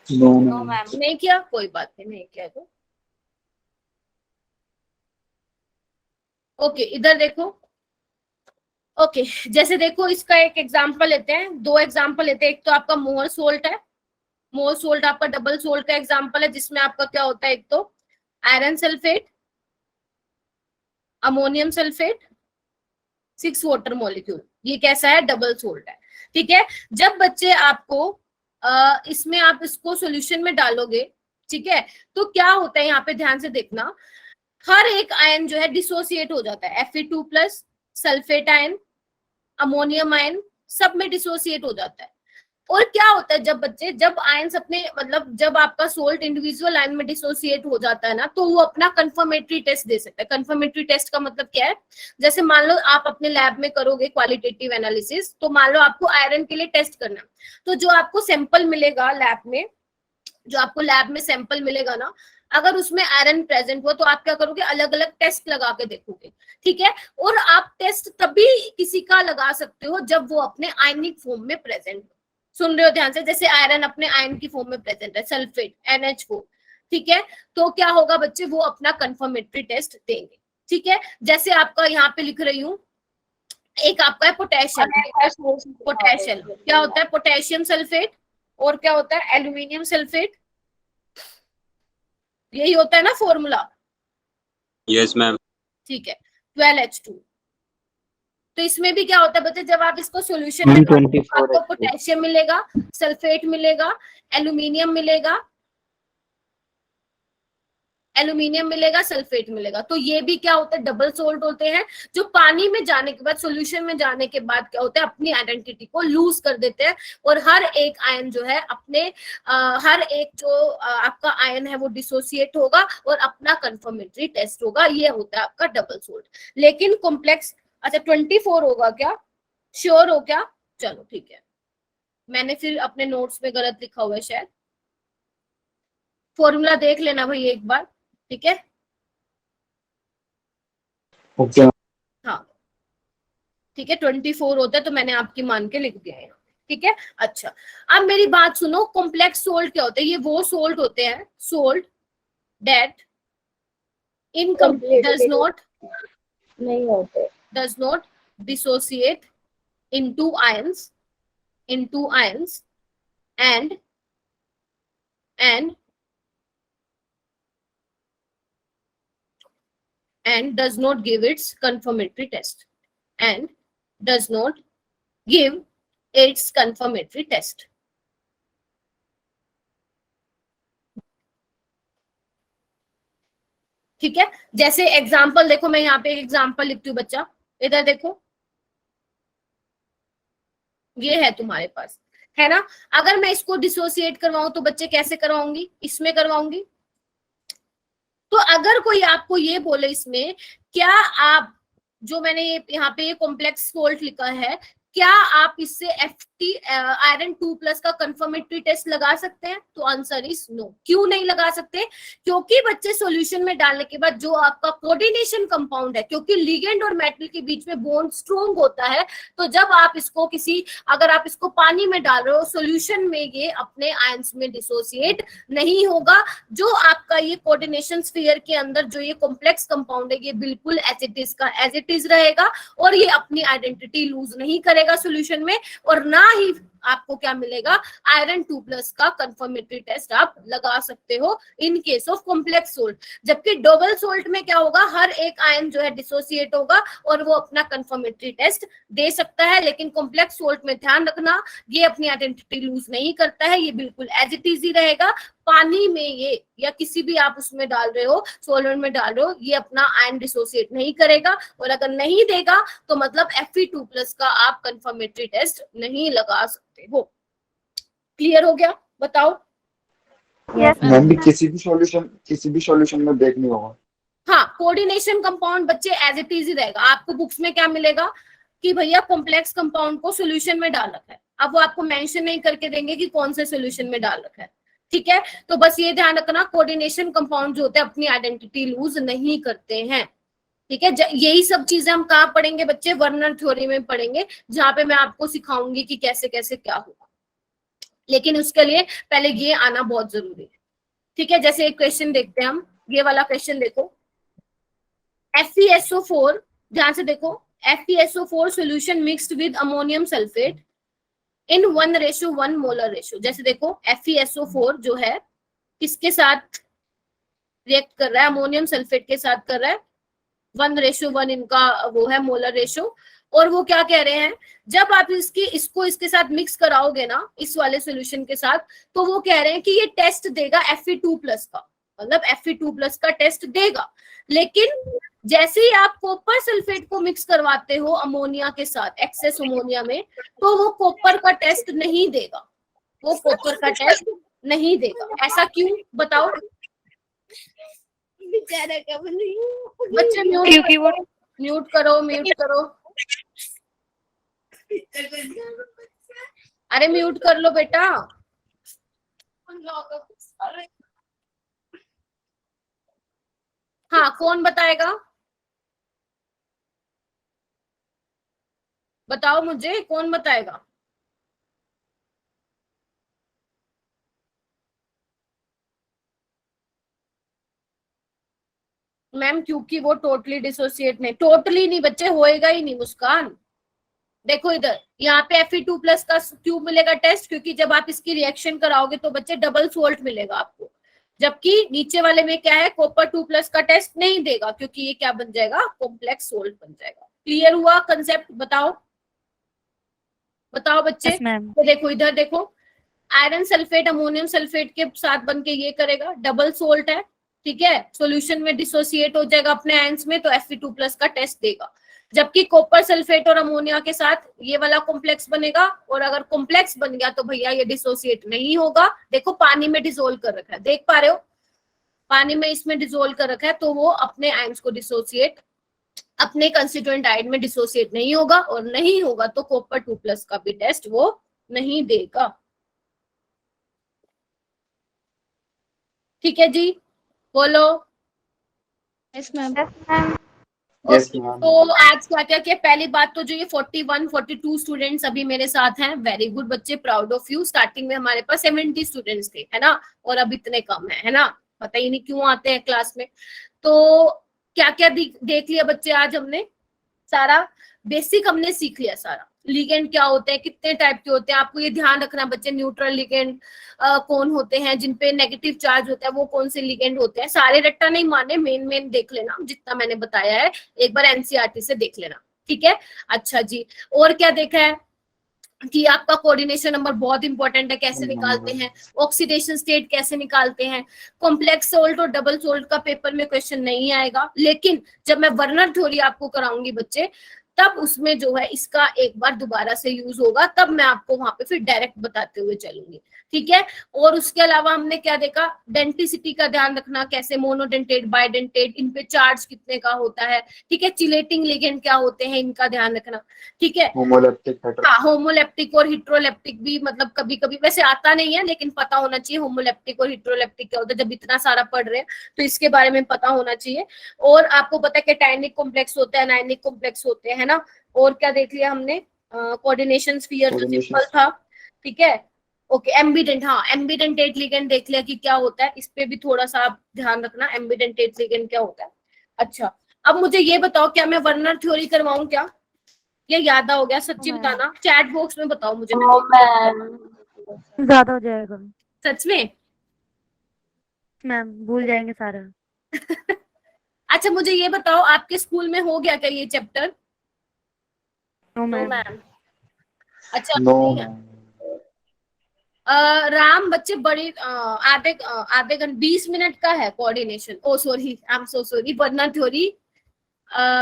No ma'am. नहीं किया, कोई बात नहीं किया तो ओके। इधर देखो, ओके जैसे देखो इसका एक एग्जांपल लेते हैं, दो एग्जांपल लेते हैं। एक तो आपका मोहर सोल्ट है, मोहर सोल्ट आपका डबल सोल्ट का एग्जांपल है, जिसमें आपका क्या होता है, एक तो iron sulphate, ammonium sulphate, 6 water molecule, ये कैसा है, डबल सोल्ट है, ठीक है। जब बच्चे आपको इसमें आप इसको सॉल्यूशन में डालोगे, ठीक है, तो क्या होता है यहाँ पे ध्यान से देखना, हर एक आयन जो है डिसोसिएट हो जाता है, Fe2+, sulphate ion, ammonium ion, सब में डिसोसिएट हो जाता है। और क्या होता है जब बच्चे, जब आयंस अपने मतलब जब आपका सोल्ट इंडिविजुअल आयन में डिसोसिएट हो जाता है ना, तो वो अपना कंफर्मेटरी टेस्ट दे सकता है। कंफर्मेटरी टेस्ट का मतलब क्या है, जैसे मान लो आप अपने लैब में करोगे क्वालिटेटिव एनालिसिस, तो मान लो आपको आयरन के लिए टेस्ट करना, तो जो आपको सैंपल मिलेगा लैब में, जो आपको लैब में सैंपल मिलेगा ना, अगर उसमें आयरन प्रेजेंट हुआ तो आप क्या करोगे, अलग अलग टेस्ट लगा के देखोगे, ठीक है। और आप टेस्ट तभी किसी का लगा सकते हो जब वो अपने आयनिक फॉर्म में प्रेजेंट हो। सुन रहे हो ध्यान से, जैसे आयरन अपने आयन की फॉर्म में प्रेजेंट है, सल्फेट NH4, ठीक है, तो क्या होगा बच्चे, वो अपना कंफर्मेटरी टेस्ट देंगे, ठीक है। जैसे आपका यहाँ पे लिख रही हूँ, एक आपका है पोटेशियम, पोटेशियम क्या होता है, पोटेशियम सल्फेट, और क्या होता है, एल्यूमिनियम सल्फेट, यही होता है ना फॉर्मूला? Yes ma'am. ठीक है, 12H2। तो इसमें भी क्या होता है बच्चे, जब आप इसको सॉल्यूशन में डालोगे, आपको पोटेशियम मिलेगा, सल्फेट मिलेगा, एल्यूमिनियम मिलेगा, एल्यूमिनियम मिलेगा, सल्फेट मिलेगा। तो ये भी क्या होता है, डबल सोल्ट होते हैं, जो पानी में जाने के बाद, सॉल्यूशन में जाने के बाद क्या होता है, अपनी आइडेंटिटी को लूज कर देते हैं और हर एक आयन जो है अपने हर एक जो आपका आयन है वो डिसोसिएट होगा और अपना कंफर्मेटरी टेस्ट होगा। ये होता है आपका डबल सोल्ट। लेकिन कॉम्प्लेक्स, अच्छा 24 होगा क्या, श्योर हो क्या? चलो ठीक है, मैंने फिर अपने नोट्स में गलत लिखा हुआ है शायद। फॉर्मूला देख लेना भाई एक बार, ठीक है? ओके। हाँ ठीक है, 24 होता है तो मैंने आपकी मान के लिख दिया है, ठीक है? अच्छा अब मेरी बात सुनो, कॉम्प्लेक्स सोल्ट क्या होता है? ये वो सोल्ट होते हैं, सोल्ट दैट डज नॉट नहीं होते, does not dissociate into ions and does not give its confirmatory test and does not give its confirmatory test. ठीक है, जैसे एग्जाम्पल देखो, मैं यहाँ पे एक एग्जाम्पल लिखती हूँ बच्चा, इधर देखो, ये है तुम्हारे पास, है ना? अगर मैं इसको डिसोसिएट करवाऊं तो बच्चे कैसे करवाऊंगी? इसमें करवाऊंगी। तो अगर कोई आपको ये बोले इसमें, क्या आप, जो मैंने ये यहाँ पे ये कॉम्प्लेक्स सोल्ट लिखा है, क्या आप इससे Ft आयरन 2+ का कंफर्मेटरी टेस्ट लगा सकते हैं? तो आंसर इज नो। क्यों नहीं लगा सकते? क्योंकि बच्चे सॉल्यूशन में डालने के बाद जो आपका कोऑर्डिनेशन कंपाउंड है, क्योंकि लिगेंड और मेटल के बीच में बॉन्ड स्ट्रॉन्ग होता है, तो जब आप इसको अगर आप इसको पानी में डाल रहे हो सॉल्यूशन में, ये अपने आयंस में डिसोसिएट नहीं होगा। जो आपका ये कोऑर्डिनेशन स्फीयर के अंदर जो ये कॉम्प्लेक्स कंपाउंड है, ये बिल्कुल एज इट इज का एज इट इज रहेगा और ये अपनी आइडेंटिटी लूज नहीं करेगा सॉल्यूशन में, और ना ही आपको क्या मिलेगा, आयरन 2+ का कंफर्मेटरी टेस्ट आप लगा सकते हो in case of complex salt. जबकि डबल सोल्ट में क्या होगा, हर एक आयन जो है डिसोसिएट होगा और वो अपना कंफर्मेटरी टेस्ट दे सकता है। लेकिन कॉम्प्लेक्स सोल्ट में ध्यान रखना, ये अपनी आइडेंटिटी लूज नहीं करता है, ये बिल्कुल एज इट इज ही रहेगा। पानी में ये या किसी भी आप उसमें डाल रहे हो, सॉल्वेंट में डाल रहे हो, ये अपना आयन डिसोसिएट नहीं करेगा, और अगर नहीं देगा तो मतलब Fe2+ का आप कंफर्मेटरी टेस्ट नहीं लगा सकते हो। क्लियर हो गया? बताओ। Yes, मैम भी किसी भी सॉल्यूशन में ब्रेक नहीं होगा। हाँ, कोऑर्डिनेशन कंपाउंड बच्चे एज इट इज ही रहेगा। आपको बुक्स में क्या मिलेगा कि भैया कॉम्प्लेक्स कंपाउंड को सॉल्यूशन में डाल रखा है, अब वो आपको मेंशन नहीं करके देंगे कि कौन से सॉल्यूशन में डाल रखा है, ठीक है? तो बस ये ध्यान रखना, कोऑर्डिनेशन कंपाउंड जो होते हैं अपनी आइडेंटिटी लूज नहीं करते हैं, ठीक है? यही सब चीजें हम कहाँ पढ़ेंगे बच्चे? वर्नर थ्योरी में पढ़ेंगे, जहां पे मैं आपको सिखाऊंगी कि कैसे कैसे क्या होगा। लेकिन उसके लिए पहले ये आना बहुत जरूरी है, ठीक है? जैसे एक क्वेश्चन देखते हैं हम, ये वाला क्वेश्चन देखो, FeSO4, ध्यान से देखो, FeSO4 solution mixed with ammonium sulphate in 1:1 molar ratio. जैसे देखो FeSO4 जो है किसके साथ रिएक्ट कर रहा है? अमोनियम सल्फेट के साथ कर रहा है, 1:1 इनका वो है मोलर रेशो। और वो क्या कह रहे हैं, जब आप इसको इसके साथ मिक्स कराओगे ना, इस वाले सॉल्यूशन के साथ, तो वो कह रहे हैं कि ये टेस्ट देगा Fe2+ का, मतलब Fe2+ का टेस्ट देगा। लेकिन जैसे ही आप कॉपर सल्फेट को मिक्स करवाते हो अमोनिया के साथ, एक्सेस अमोनिया में, तो वो कॉपर का टेस्ट नहीं देगा, वो कॉपर का टेस्ट नहीं देगा। ऐसा क्यों बताओ? बच्चे म्यूट करो। अरे म्यूट कर लो बेटा। हाँ, कौन बताएगा? बताओ मुझे, कौन बताएगा? मैम क्योंकि वो टोटली डिसोसिएट नहीं, टोटली नहीं बच्चे, होएगा ही नहीं मुस्कान। देखो इधर, यहाँ पे Fe2+ का क्यों मिलेगा टेस्ट? क्योंकि जब आप इसकी रिएक्शन कराओगे तो बच्चे डबल सोल्ट मिलेगा आपको, जबकि नीचे वाले में क्या है, कॉपर 2+ का टेस्ट नहीं देगा, क्योंकि ये क्या बन जाएगा, कॉम्प्लेक्स सोल्ट बन जाएगा। क्लियर हुआ कंसेप्ट? बताओ बच्चे। Yes, ma'am. तो देखो इधर देखो, आयरन सल्फेट अमोनियम सल्फेट के साथ बन के ये करेगा, डबल सोल्ट है, ठीक है, सॉल्यूशन में डिसोसिएट हो जाएगा अपने आयंस में, तो Fe2+ का टेस्ट देगा। जबकि कॉपर सल्फेट और अमोनिया के साथ ये वाला कॉम्प्लेक्स बनेगा, और अगर कॉम्प्लेक्स बन गया तो भैया ये डिसोसिएट नहीं होगा। देखो पानी में डिसोल्व कर रखा है, देख पा रहे हो, पानी में इसमें डिसोल्व कर रखा है, तो वो अपने आयंस को डिसोसिएट, अपने कंस्टिट्यूएंट आयन में डिसोसिएट नहीं होगा, और नहीं होगा तो कॉपर 2+ का भी टेस्ट वो नहीं देगा। ठीक है जी, बोलो। Yes ma'am. Yes okay, ma'am. तो आज क्या क्या किया? पहली बात तो जो ये 41 42 स्टूडेंट्स अभी मेरे साथ हैं, वेरी गुड बच्चे, प्राउड ऑफ यू। स्टार्टिंग में हमारे पास 70 स्टूडेंट्स थे, है ना, और अब इतने कम है ना, पता ही नहीं क्यों आते हैं क्लास में। तो क्या क्या देख लिया बच्चे आज हमने? सारा बेसिक हमने सीख लिया सारा। लिगेंड क्या होते हैं, कितने टाइप के होते हैं, आपको ये ध्यान रखना बच्चे। न्यूट्रल लिगेंड कौन होते हैं, जिनपे नेगेटिव चार्ज होता है, वो कौन से लिगेंड होते हैं। सारे रट्टा नहीं मारने, मेन मेन देख लेना, जितना मैंने बताया है एक बार एनसीईआरटी से देख लेना, ठीक है। अच्छा जी, और क्या देखा है कि आपका कोऑर्डिनेशन नंबर बहुत इंपॉर्टेंट है, कैसे निकालते हैं, ऑक्सीडेशन स्टेट कैसे निकालते हैं। कॉम्प्लेक्स सोल्ट और डबल सोल्ट का पेपर में क्वेश्चन नहीं आएगा, लेकिन जब मैं वर्नर थ्योरी आपको कराऊंगी बच्चे, तब उसमें जो है इसका एक बार दोबारा से यूज होगा, तब मैं आपको वहां पे फिर डायरेक्ट बताते हुए चलूंगी, ठीक है। और उसके अलावा हमने क्या देखा, डेंटिसिटी का ध्यान रखना, कैसे मोनोडेंटेट बाइडेंटेट, इन पे चार्ज कितने का होता है, ठीक है। चिलेटिंग लिगेंड क्या होते हैं, इनका ध्यान रखना, ठीक है। होमोलेप्टिक हाँ, होमोलेप्टिक और हिट्रोलेप्टिक भी, मतलब कभी कभी वैसे आता नहीं है, लेकिन पता होना चाहिए होमोलेप्टिक और हिट्रोलेप्टिक क्या होता है। जब इतना सारा पढ़ रहे हैं तो इसके बारे में पता होना चाहिए। और आपको पता है कैटायनिक कॉम्प्लेक्स होते हैं, अनायनिक कॉम्प्लेक्स होते हैं, है ना। और क्या देख लिया हमने, कोऑर्डिनेशन स्फीयर जो सिंपल था, ठीक है। ओके, एम्बिडेंट, हाँ एम्बिडेंटेट लिगेंड देख लिया कि क्या होता है, इस पे भी थोड़ा सा आप ध्यान रखना, एम्बिडेंटेट लिगेंड क्या होता है। अच्छा, अब मुझे ये बताओ, क्या मैं वर्नर थ्योरी करवाऊं क्या? ये याद हो गया? सच्ची बताना, चैट बॉक्स में बताओ मुझे। ज्यादा हो जाएगा सच में? मैम, भूल जाएंगे सारा। अच्छा, मुझे ये बताओ, आपके स्कूल में हो गया क्या ये चैप्टर? No ma'am. अच्छा, नो नहीं है। राम बच्चे बड़े आधे आधे घंटे 20 मिनट का है coordination, oh sorry, I am so sorry, Werner theory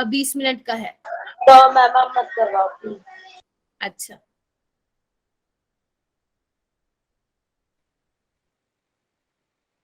20 minute का है। तो मैम आप मत करवाओ प्लीज। अच्छा,